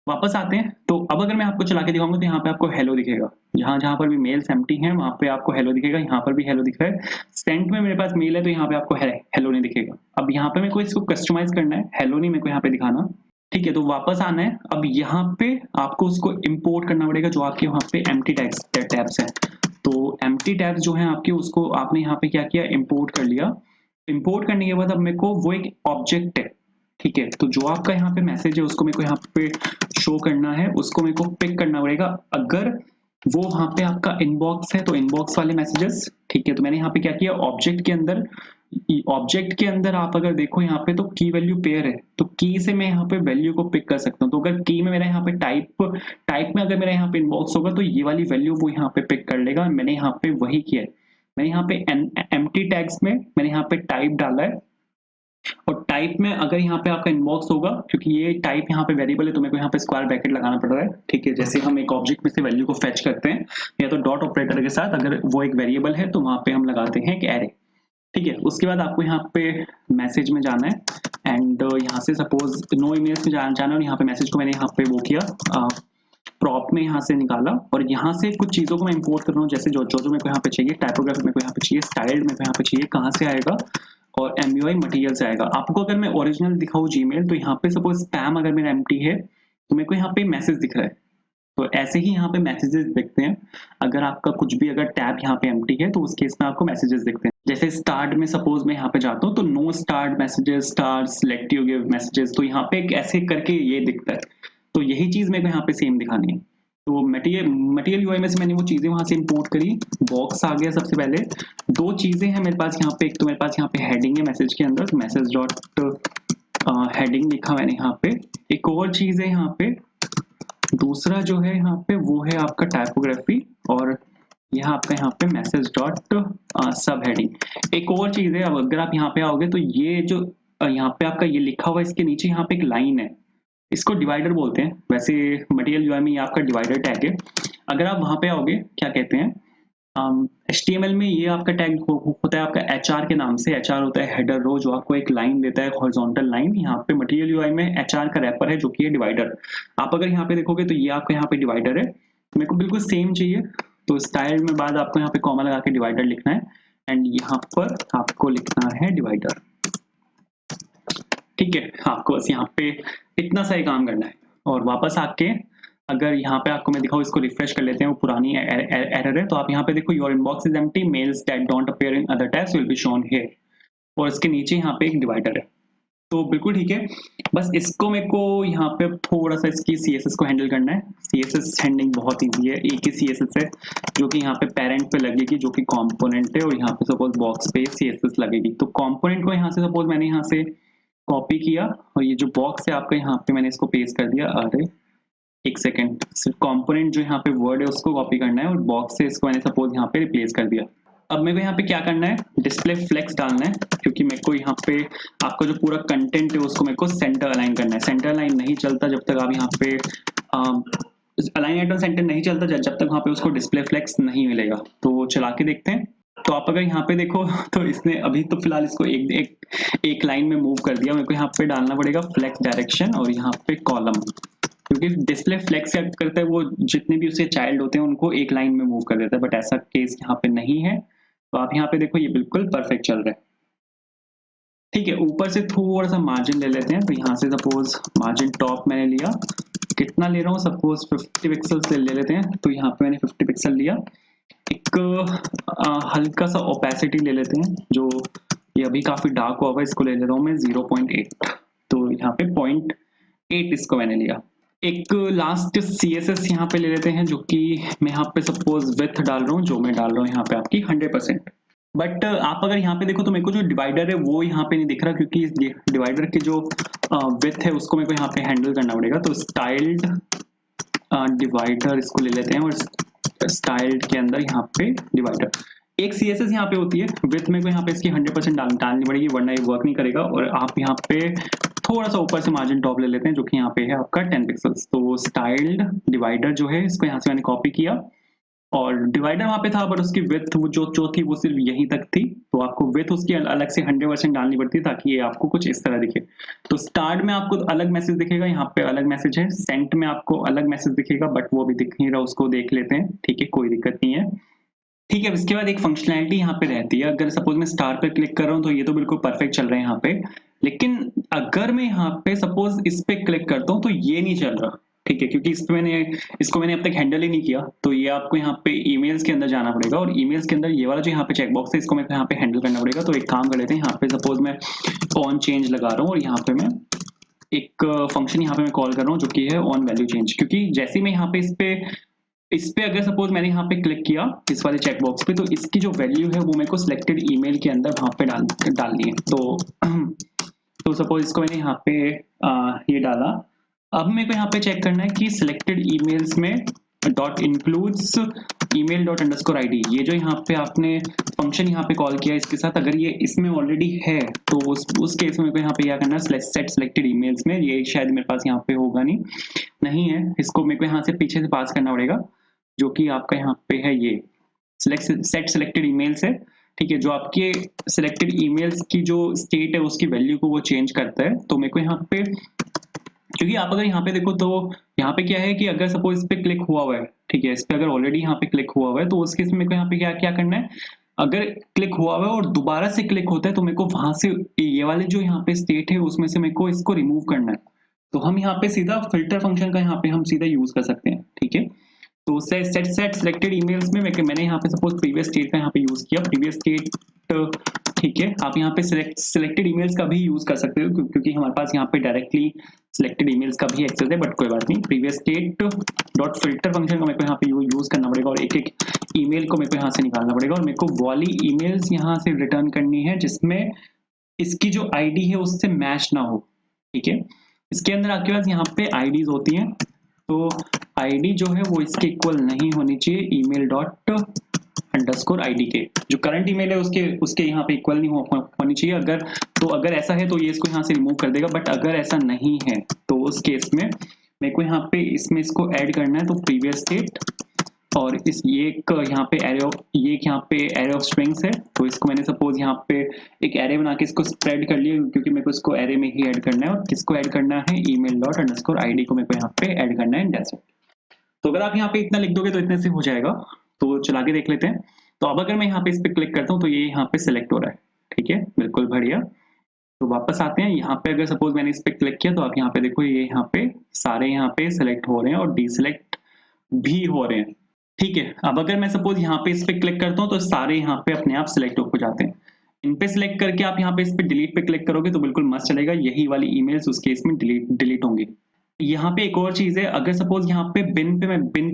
वापस आते हैं, तो अब अगर मैं आपको चला के दिखाऊंगा तो यहाँ पे आपको हेलो दिखेगा, जहां जहां पर भी मेल्स एम्प्टी हैं वहां पे आपको हेलो दिखेगा, यहाँ पर भी हेलो दिख रहा है। सेंट में मेरे पास मेल है, तो यहाँ पे आपको हेलो नहीं दिखेगा। अब यहाँ पे मेरे को इसको कस्टमाइज करना है, हेलो नहीं मेरे को यहाँ पे दिखाना, ठीक है। तो वापस आना है, अब यहाँ पे आपको उसको इम्पोर्ट करना पड़ेगा, जो आपके वहाँ पे एम्प्टी टैब्स हैं। तो एम्प्टी टैब्स जो हैं आपके, उसको आपने यहाँ पे क्या किया, इम्पोर्ट कर लिया। इम्पोर्ट करने के बाद अब मेरे को वो एक ऑब्जेक्ट है, ठीक है। तो जो आपका यहाँ पे मैसेज है, उसको मेरे को यहाँ पे शो करना है, उसको मेरे को पिक करना पड़ेगा। अगर वो वहां पे आपका इनबॉक्स है, तो इनबॉक्स वाले मैसेजेस, ठीक है। तो मैंने यहाँ पे क्या किया, ऑब्जेक्ट के अंदर आप अगर देखो यहाँ पे, तो की वैल्यू पेयर है, तो की से मैं यहाँ पे वैल्यू को पिक कर सकता हूँ। तो अगर की में मेरा यहाँ पे टाइप में अगर मेरा यहाँ पे इनबॉक्स होगा, तो ये वाली वैल्यू वो यहाँ पे पिक कर लेगा। मैंने यहाँ पे वही किया है, मैंने यहाँ पे एम्प्टी टैग्स में मैंने यहाँ पे टाइप डाला है, और टाइप में अगर यहाँ पे आपका इनबॉक्स होगा, क्योंकि ये टाइप यहाँ पे वेरिएबल है, तो मेरे को यहाँ पे स्क्वायर ब्रैकेट लगाना पड़ रहा है, ठीक है। जैसे हम एक ऑब्जेक्ट में से वैल्यू को फेच करते हैं, या तो डॉट ऑपरेटर के साथ, अगर वो एक वेरिएबल है तो वहां पे हम लगाते हैं एक एरे, ठीक है। उसके बाद आपको यहाँ पे मैसेज में जाना है, एंड यहाँ से सपोज नो ईमेल्स में जाना है, और यहाँ पे मैसेज को मैंने यहाँ पे वो किया, प्रॉप में यहाँ से निकाला, और यहाँ से कुछ चीजों को मैं इंपोर्ट कर रहा हूँ, जैसे जो मेरे को यहाँ पे चाहिए, टाइपोग्राफी मेरे को यहाँ पे चाहिए, स्टाइल मेरे को यहाँ पे चाहिए, कहाँ से आएगा, और MUI मटेरियल से आएगा। आपको अगर मैं ओरिजिनल दिखाऊँ जीमेल, तो यहाँ पे सपोज स्पैम अगर मेरा एम्प्टी है, तो मेरे को यहाँ पे मैसेज दिख रहा है। तो ऐसे ही यहाँ पे मैसेजेस दिखते हैं, अगर आपका कुछ भी अगर टैब यहाँ पे एम्प्टी है, तो उस केस में आपको मैसेजेस दिखते हैं। जैसे स्टार्ट में सपोज मैं यहाँ पे जाता हूँ, तो know start messages, star selective give messages, तो यहाँ पे एक ऐसे करके ये दिखता है। तो यही चीज मेरे को यहाँ पे सेम दिखानी है। तो मटेरियल यूआई में से मैंने वो चीजें वहां से इंपोर्ट करी, बॉक्स आ गया। सबसे पहले दो चीजें हैं मेरे पास यहाँ पे, एक तो मेरे पास यहाँ पे हेडिंग है मैसेज के अंदर, तो मैसेज डॉट हेडिंग लिखा मैंने यहाँ पे। एक और चीज है यहाँ पे, दूसरा जो है यहाँ पे वो है आपका टाइपोग्राफी, और यहाँ आपका यहाँ पे मैसेज डॉट सब हेडिंग। एक और चीज है, अब अगर आप यहाँ पे आओगे, तो ये जो यहाँ पे आपका ये लिखा हुआ है, इसके नीचे यहाँ पे एक लाइन है, इसको डिवाइडर बोलते हैं। वैसे मटेरियल यूआई में ये आपका डिवाइडर टैग है। अगर आप वहां पे आओगे, क्या कहते हैं, HTML में ये आपका टैग होता है आपका HR के नाम से। HR होता है हेडर रो, जो आपको एक लाइन देता है, हॉरिजॉन्टल लाइन। यहाँ पे मटेरियल यूआई में HR का रैपर है, जो कि है डिवाइडर। आप अगर यहाँ पे देखोगे, तो ये आपका यहाँ पे डिवाइडर है। मेरे को बिल्कुल सेम चाहिए, तो स्टाइल में बाद आपको यहाँ पे कॉमा लगा के डिवाइडर लिखना है, एंड यहाँ पर आपको लिखना है डिवाइडर, ठीक है। आपको बस यहाँ पे इतना सा ही काम करना है। और वापस आके अगर यहाँ पे आपको मैं दिखाऊँ, इसको रिफ्रेश कर लेते हैं, वो पुरानी एरर है। तो आप यहाँ पे देखो, your inbox is empty, mails that don't appear in other tabs will be shown here, और इसके नीचे यहाँ पे एक डिवाइडर है। तो बिल्कुल ठीक है। बस इसको मेरे को यहाँ पे थोड़ा सा इसकी CSS को हैंडल करना है। CSS हैंडलिंग बहुत ईजी है, एक ही CSS है जो कि यहाँ पे पेरेंट पे लगेगी, जो कि कंपोनेंट है, और यहाँ पे सपोज बॉक्स पे CSS लगेगी। तो कंपोनेंट को यहाँ से सपोज मैंने यहाँ से कॉपी किया और ये जो बॉक्स है आपका यहाँ पे मैंने इसको पेस्ट कर दिया। अरे एक सेकेंड, सिर्फ कंपोनेंट जो यहाँ पे वर्ड है उसको कॉपी करना है और बॉक्स से इसको मैंने सपोज यहाँ पे रिप्लेस कर दिया। अब मेरे को यहाँ पे क्या करना है, डिस्प्ले फ्लेक्स डालना है, क्योंकि मेरे को यहाँ पे आपका जो पूरा कंटेंट है उसको मेरे को सेंटर अलाइन करना है। सेंटर अलाइन नहीं चलता जब तक आप यहाँ पे अलाइन एट ऑन सेंटर नहीं चलता जब तक वहाँ पे उसको डिस्प्ले फ्लेक्स नहीं मिलेगा। तो चला के देखते हैं। तो आप अगर यहाँ पे देखो तो इसने अभी तो फिलहाल इसको एक लाइन में मूव कर दिया। मेरे को यहाँ पे डालना पड़ेगा फ्लेक्स डायरेक्शन और यहाँ पे कॉलम, क्योंकि डिस्प्ले फ्लेक्स क्या करता है, वो जितने भी उसके चाइल्ड होते हैं उनको एक लाइन में मूव कर देता है, बट ऐसा केस यहाँ पे नहीं है। तो आप यहाँ पे देखो ये बिल्कुल परफेक्ट चल रहा है। ठीक है, ऊपर से थोड़ा सा मार्जिन ले लेते हैं। तो यहाँ से सपोज मार्जिन टॉप मैंने लिया, कितना ले रहा हूँ, सपोज 50 पिक्सल्स ले लेते हैं। तो यहाँ पे मैंने 50 पिक्सल लिया। एक हल्का सा ओपेसिटी ले लेते हैं, जो ये अभी काफी डार्क हुआ है, इसको ले लेता हूँ मैं 0.8। तो यहाँ पे 0.8 इसको मैंने लिया। एक लास्ट CSS यहाँ पे ले लेते हैं, जो कि मैं यहाँ पे सपोज विड्थ डाल रहा हूँ, जो मैं डाल रहा हूँ यहाँ पे आपकी 100%। बट आप अगर यहाँ पे देखो तो मेरे को जो डिवाइडर है वो यहाँ पे नहीं दिख रहा, क्योंकि इस डिवाइडर की जो विड्थ है उसको मेरे को यहाँ पे हैंडल करना पड़ेगा। तो स्टाइल्ड डिवाइडर इसको ले लेते हैं और स्टाइल्ड के अंदर यहाँ पे डिवाइडर एक CSS यहाँ पे होती है। विड्थ मेरे को यहाँ पे इसकी 100% डालनी पड़ेगी, वरना ये वर्क नहीं करेगा। और आप यहाँ पे थोड़ा सा ऊपर से मार्जिन टॉप ले लेते हैं, जो कि यहाँ पे है आपका 10 पिक्सल्स। तो स्टाइल्ड डिवाइडर जो है इसको यहाँ से मैंने कॉपी किया और डिवाइडर वहां पे था, बट उसकी विड्थ जो थी वो सिर्फ यहीं तक थी। तो आपको विड्थ उसकी अलग से 100% डालनी पड़ती है, ताकि ये आपको कुछ इस तरह दिखे। तो स्टार्ट में आपको अलग मैसेज दिखेगा, यहाँ पे अलग मैसेज है। सेंट में आपको अलग मैसेज दिखेगा, बट वो भी दिख नहीं रहा, उसको देख लेते हैं। ठीक है, कोई दिक्कत नहीं है। ठीक है, इसके बाद एक फंक्शनैलिटी यहाँ पे रहती है। अगर सपोज मैं स्टार पे क्लिक कर रहा हूँ तो ये तो बिल्कुल परफेक्ट चल रहा है यहाँ पे, लेकिन अगर मैं यहाँ पे सपोज इस पे क्लिक करता हूँ तो ये नहीं चल रहा। ठीक है, क्योंकि इसको मैंने अब तक हैंडल ही नहीं किया। तो ये आपको यहाँ पे ईमेल्स के अंदर जाना पड़ेगा और ईमेल्स के अंदर ये वाला जो यहाँ पे चेकबॉक्स है इसको मेरे को यहाँ पे हैंडल करना पड़ेगा। तो एक काम कर लेते हैं, यहाँ पे सपोज मैं ऑन चेंज लगा रहा हूँ और यहाँ पे मैं एक फंक्शन यहाँ पे मैं कॉल कर रहा हूँ जो कि है ऑन वैल्यू चेंज। क्योंकि जैसे मैं यहाँ पे इस पे अगर सपोज मैंने यहाँ पे क्लिक किया इस वाले चेकबॉक्स पे, तो इसकी जो वैल्यू है वो मेरे को सिलेक्टेड ईमेल के अंदर वहां पे डालनी है। तो सपोज इसको मैंने यहाँ पे ये डाला। अब मेरे को यहाँ पे चेक करना है कि सिलेक्टेड ईमेल्स में dot includes email dot underscore ID, ये जो यहाँ पे आपने फंक्शन यहाँ पे कॉल किया इसके साथ, अगर ये इसमें ऑलरेडी है तो उस केस में मेरे को यहाँ पे क्या करना है, सेट सिलेक्टेड ईमेल्स में, ये शायद मेरे पास यहाँ पे होगा नहीं है, इसको मेरे को यहाँ से पीछे से पास करना पड़ेगा, जो कि आपका यहाँ पे है ये सेट सिलेक्टेड ईमेल्स है। ठीक है, जो आपके सिलेक्टेड ईमेल्स की जो स्टेट है उसकी वैल्यू को वो चेंज करता है। तो मेरे को यहाँ पे, क्योंकि आप अगर यहाँ पे देखो तो यहाँ पे क्या है कि अगर सपोज इस पे क्लिक हुआ है, ठीक है, इस पे अगर ऑलरेडी यहाँ पे क्लिक हुआ है तो उस केस में मेरे को यहाँ पे क्या करना है, अगर क्लिक हुआ है और दोबारा से क्लिक होता है तो मेरे को वहां से ये वाले जो यहाँ पे स्टेट है उसमें से मेरे को इसको रिमूव करना है। तो हम यहाँ पे सीधा फिल्टर फंक्शन का यहाँ पे हम सीधा यूज कर सकते हैं। ठीक है, तो सेट सिलेक्टेड ईमेल्स में मैंने यहाँ पे सपोज प्रीवियस स्टेट का यहाँ पे यूज किया, प्रीवियस स्टेट। ठीक है, आप यहाँ पे सिलेक्टेड ईमेल्स का भी यूज कर सकते हो, क्योंकि हमारे पास यहाँ पे डायरेक्टली सिलेक्टेड ईमेल्स का भी एक्सेस है, बट कोई बात नहीं। Previous state dot filter function का मेरे को यहाँ पे यूज करना पड़ेगा और एक ईमेल को मेरे को यहाँ से निकालना पड़ेगा और मेरे को वाली ईमेल्स यहाँ से रिटर्न करनी है जिसमें इसकी जो ID है उससे मैच ना हो। ठीक है, इसके अंदर आपके पास यहाँ पे IDs होती हैं, तो ID जो है वो इसके इक्वल नहीं होनी चाहिए ईमेल डॉट अंडरस्कोर ID के, जो करंट ईमेल है उसके यहाँ पे इक्वल नहीं होनी चाहिए। अगर ऐसा है तो ये इसको यहाँ से रिमूव कर देगा, बट अगर ऐसा नहीं है तो उस केस में मेरे को यहाँ पे इसको ऐड करना है। तो प्रीवियस स्टेट और ये यहाँ पे एरे ऑफ स्ट्रिंग्स है, तो इसको मैंने सपोज यहाँ पे एक एरे बना के इसको स्प्रेड कर लिया, क्योंकि मेरे को इसको एरे में ही ऐड करना है। और किसको ऐड करना है, ईमेल डॉट अंडरस्कोर ID को मेरे को यहाँ पे ऐड करना है, दैट्स इट। तो अगर आप यहाँ पे इतना लिख दोगे तो इतने से हो जाएगा। तो चला के देख लेते हैं। तो अब अगर मैं यहाँ पे इस पे क्लिक करता हूँ तो ये यहाँ पे सिलेक्ट हो रहा है। ठीक है, बिल्कुल बढ़िया। तो वापस आते हैं, यहाँ पे अगर सपोज मैंने इस पे क्लिक किया तो आप यहाँ पे देखो ये यहाँ पे सारे यहाँ पे सिलेक्ट हो रहे हैं और डीसिलेक्ट भी हो रहे हैं। ठीक है, अब अगर मैं सपोज यहाँ पे इस पे क्लिक करता हूँ तो सारे यहाँ पे अपने आप सिलेक्ट हो जाते हैं। इन पे सिलेक्ट करके आप यहाँ पे इस पे डिलीट पे क्लिक करोगे तो बिल्कुल मस्त चलेगा, यही वाली ईमेल्स उस केस में डिलीट होंगी। यहाँ पे एक और चीज है, अगर सपोज यहाँ पे बिन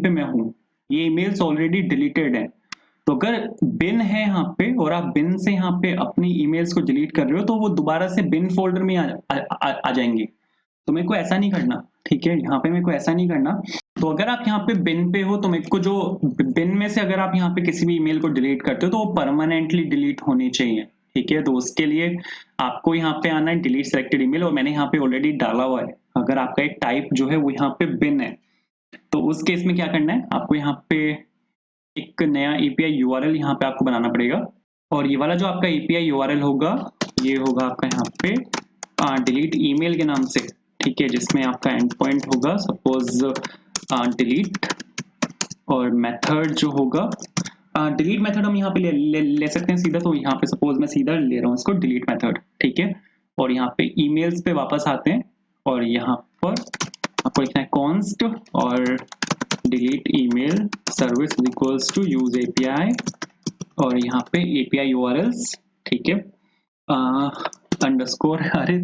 पे मैं हूँ, ये ईमेल्स ऑलरेडी डिलीटेड है, तो अगर बिन है यहाँ पे और आप बिन से यहाँ पे अपनी ईमेल्स को डिलीट कर रहे हो तो वो दोबारा से बिन फोल्डर में आ जाएंगी। तो मेरे को ऐसा नहीं करना, ठीक है, यहाँ पे मेरे को ऐसा नहीं करना। तो अगर आप यहाँ पे बिन पे हो तो मेरे को जो बिन में से अगर आप यहाँ पे किसी भी ईमेल को डिलीट करते हो तो वो परमानेंटली डिलीट होनी चाहिए, ठीक है। तो उसके लिए आपको यहाँ पे आना है डिलीट सेलेक्टेड ईमेल, और मैंने यहाँ पे ऑलरेडी डाला हुआ है। अगर आपका एक टाइप जो है वो यहाँ पे बिन है तो उस केस में क्या करना है, आपको यहाँ पे एक नया एपीआई यूआरएल यहाँ पे आपको बनाना पड़ेगा, और ये वाला जो आपका एपीआई यूआरएल होगा ये होगा आपका यहाँ पे डिलीट ईमेल के नाम से, ठीक है, जिसमें आपका एंड पॉइंट होगा सपोज डिलीट, और मेथड जो होगा डिलीट मेथड हम यहाँ पे ले सकते हैं सीधा। तो यहाँ पे सपोज मैं सीधा ले रहा हूँ इसको डिलीट मेथड, ठीक है। और यहाँ पे ईमेल्स पे वापस आते हैं और यहाँ पर आपको लिखना है कॉन्स्ट और delete email service equals to use API, और यहाँ पे एपीआई यूआरएल्स, ठीक है, अंडरस्कोर, अरे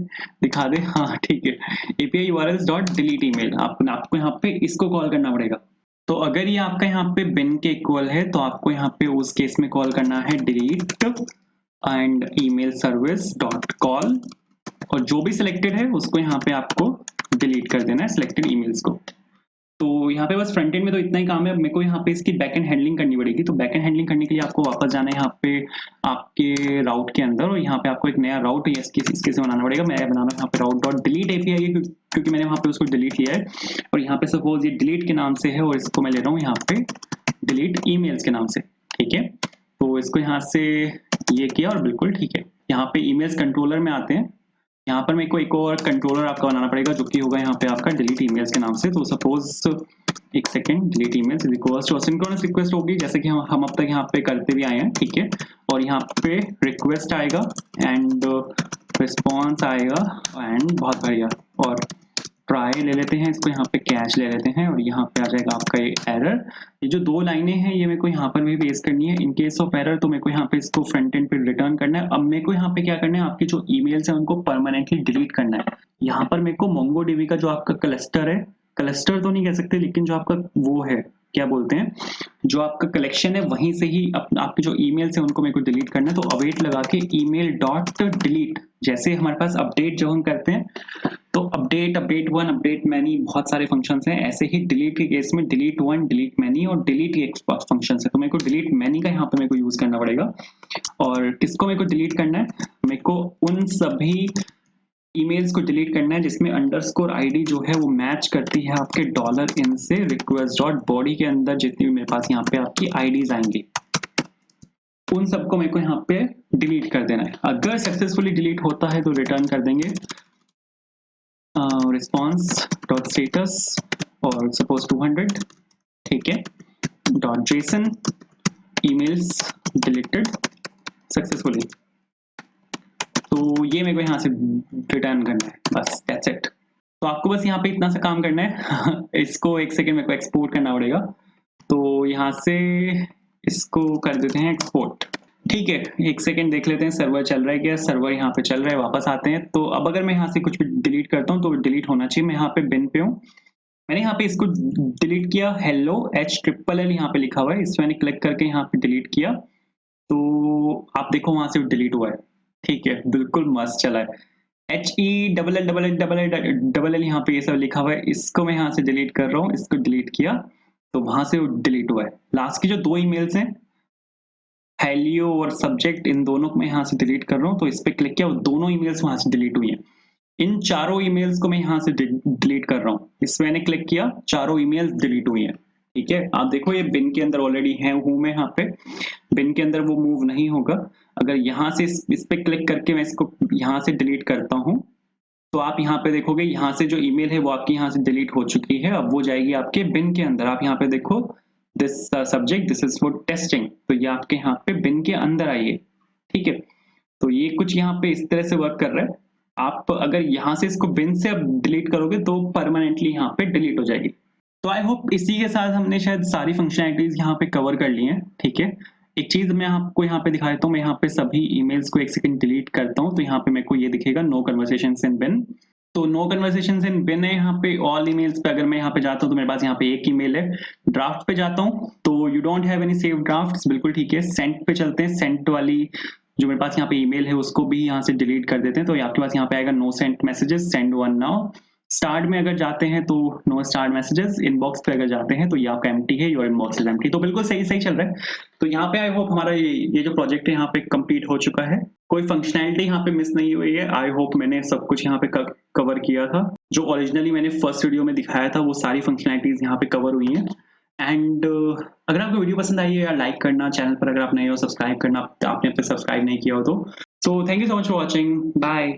दिखा दे, हाँ ठीक है, API URLs dot delete email, आपको यहाँ पे इसको कॉल करना पड़ेगा। तो अगर ये आपका यहाँ पे बिन के इक्वल है तो आपको यहाँ पे उस केस में कॉल करना है delete and email service dot call, और जो भी सिलेक्टेड है उसको यहाँ पे आपको डिलीट कर देना है सिलेक्टेड ईमेल्स को। तो यहाँ पे बस फ्रंट एंड में तो इतना ही काम है। अब मेरे को यहाँ पे इसकी बैक एंड हैंडलिंग करनी पड़ेगी। तो बैक एंड हैंडलिंग करने के लिए आपको वापस जाना है यहाँ पे आपके राउट के अंदर, और यहाँ पे आपको एक नया राउट इसके से बनाना पड़ेगा। मैं बनाना यहाँ पे राउट डॉट डिलीट एपीआई है क्योंकि मैंने वहाँ पे उसको डिलीट किया है, और यहाँ पे सपोज ये डिलीट के नाम से है और इसको मैं ले रहा हूँ यहाँ पे डिलीट ईमेल्स के नाम से, ठीक है। तो इसको यहाँ से ये किया और बिल्कुल ठीक है। यहाँ पे ईमेल्स कंट्रोलर में आते हैं, यहाँ पर मेरे को एक और कंट्रोलर आपका बनाना पड़ेगा जो कि होगा यहाँ पे आपका डिलीट ईमेल्स के नाम से। तो सपोज एक second, delete emails is equals to asynchronous request होगी जैसे कि हम अब तक यहाँ पे करते भी आए हैं, ठीक है। और यहाँ पे रिक्वेस्ट आएगा एंड रिस्पॉन्स आएगा एंड बहुत बढ़िया, और ट्राई ले लेते हैं इसको, यहाँ पे कैश ले लेते हैं, और यहाँ पे आ जाएगा आपका ये एरर। ये जो दो लाइनें हैं ये मेरे को यहाँ पर भी पेस्ट करनी है इन केस ऑफ एरर, तो मेरे को यहाँ पे इसको फ्रंट एंड पे रिटर्न करना है। अब मेरे को यहाँ पे क्या करना है, आपके जो ईमेल्स हैं उनको परमानेंटली डिलीट करना है। यहाँ पर मेरे को मोंगोडीबी का जो आपका क्लस्टर है, क्लस्टर तो नहीं कह सकते लेकिन जो आपका वो है क्या बोलते हैं, जो आपका कलेक्शन है वहीं से ही आपके जो ईमेल्स हैं उनको मेरे को डिलीट करना है। तो अवेट लगा के ईमेल डॉट डिलीट, जैसे हमारे पास अपडेट जब हम करते हैं तो update, update one, update many, बहुत सारे फंक्शंस हैं। ऐसे ही डिलीट के केस में डिलीट वन, डिलीट मैनी और डिलीट एक फंक्शंस है। तो मेरे को डिलीट मैनी का यहाँ पे मेरे को यूज करना पड़ेगा। और किसको मेरे को डिलीट करना है, मेरे को उन सभी ईमेल्स को डिलीट करना है जिसमें अंडरस्कोर आईडी जो है वो मैच करती है आपके डॉलर इन से रिक्वेस्ट डॉट बॉडी के अंदर जितनी भी मेरे पास यहाँ पे आपकी आईडीज आएंगी, उन सबको मेरे को यहाँ पे डिलीट कर देना है। अगर सक्सेसफुली डिलीट होता है तो रिटर्न कर देंगे रिस्पॉन्स डॉट स्टेटस और सपोज 200, ठीक है, dot JSON emails deleted successfully. तो ये मेरे को यहाँ से रिटर्न करना है, बस दैट्स इट। तो आपको बस यहाँ पे इतना सा काम करना है इसको एक सेकेंड मेरे को एक्सपोर्ट करना पड़ेगा। तो यहाँ से इसको कर देते हैं एक्सपोर्ट, ठीक है। एक सेकेंड देख लेते हैं सर्वर चल रहा है क्या, सर्वर यहाँ पे चल रहा है, वापस आते हैं। तो अब अगर मैं यहाँ से कुछ भी डिलीट करता हूँ तो डिलीट होना चाहिए। मैं यहाँ पे बिन पे हूँ, मैंने यहाँ पे इसको डिलीट किया, हेलो HLL यहाँ पे लिखा हुआ है, इस मैंने क्लिक करके यहाँ पे डिलीट किया तो आप देखो वहां से डिलीट हुआ है, ठीक है, बिल्कुल मस्त चला है। HELL यहाँ पे ये सब लिखा हुआ है, इसको मैं यहाँ से डिलीट कर रहा हूँ, इसको डिलीट किया तो वहां से डिलीट हुआ है। लास्ट की जो दो ईमेल्स हैं हेलियो और सब्जेक्ट, इन दोनों को मैं यहाँ से डिलीट कर रहा हूँ। तो इस पे क्लिक किया, वो दोनों ईमेल्स वहां से डिलीट हुई हैं। इन चारों ईमेल्स को मैं यहाँ से डिलीट कर रहा हूँ, इस मैंने क्लिक किया, चारों ईमेल्स डिलीट हुई हैं, ठीक है। आप देखो ये बिन के अंदर ऑलरेडी है, हूँ मैं यहाँ पे, बिन के अंदर वो मूव नहीं होगा। अगर यहाँ से इस पे क्लिक करके मैं इसको यहाँ से डिलीट करता हूँ तो आप यहाँ पे देखोगे यहाँ से जो ईमेल है वो आपकी यहाँ से डिलीट हो चुकी है। अब वो जाएगी आपके बिन के अंदर। आप यहाँ पे देखो this subject, this is for testing, तो ये आपके यहाँ पे बिन के अंदर आई है, ठीक है। तो ये कुछ यहाँ पे इस तरह से वर्क कर रहा है। आप अगर यहाँ से इसको बिन से अब डिलीट करोगे तो परमानेंटली यहाँ पे डिलीट हो जाएगी। तो आई होप इसी के साथ हमने शायद सारी फंक्शनैलिटीज यहाँ पे कवर कर ली हैं, ठीक है। एक चीज मैं आपको यहाँ पे दिखा देता हूँ, मैं यहाँ पे सभी ईमेल्स को एक सेकंड डिलीट करता हूँ तो यहाँ पे मेरे को ये दिखेगा नो कन्वर्सेशंस इन बिन। तो नो कन्वर्सेशंस इन बिन है यहाँ पे, ऑल ईमेल्स पे अगर मैं यहाँ पे जाता हूँ तो मेरे पास यहाँ पे एक ईमेल है। ड्राफ्ट पे जाता हूँ तो you don't have any save drafts, बिल्कुल ठीक है। सेंट पे चलते हैं, सेंट वाली जो मेरे पास यहाँ पे ईमेल है उसको भी यहाँ से डिलीट कर देते हैं, तो आपके पास यहाँ पे आएगा no sent messages, send one now. Start में अगर जाते हैं तो नो स्टार्ट मैसेजेस, इनबॉक्स पे अगर जाते हैं तो ये आपका एम्प्टी है, योर इनबॉक्स इज एम्प्टी। तो बिल्कुल सही सही चल रहा है। तो यहाँ पे आई होप हमारा ये जो प्रोजेक्ट है यहाँ पे कंप्लीट हो चुका है, कोई फंक्शनैलिटी यहाँ पे मिस नहीं हुई है। आई होप मैंने सब कुछ यहाँ पे कवर किया था, जो ओरिजिनली मैंने फर्स्ट वीडियो में दिखाया था वो सारी फंक्शनैलिटीज यहाँ पे कवर हुई हैं। एंड अगर आपको वीडियो पसंद आई है या लाइक करना, चैनल पर अगर आप नए हो सब्सक्राइब करना, आपने अब तक सब्सक्राइब नहीं किया हो तो। So thank you so much for watching, bye.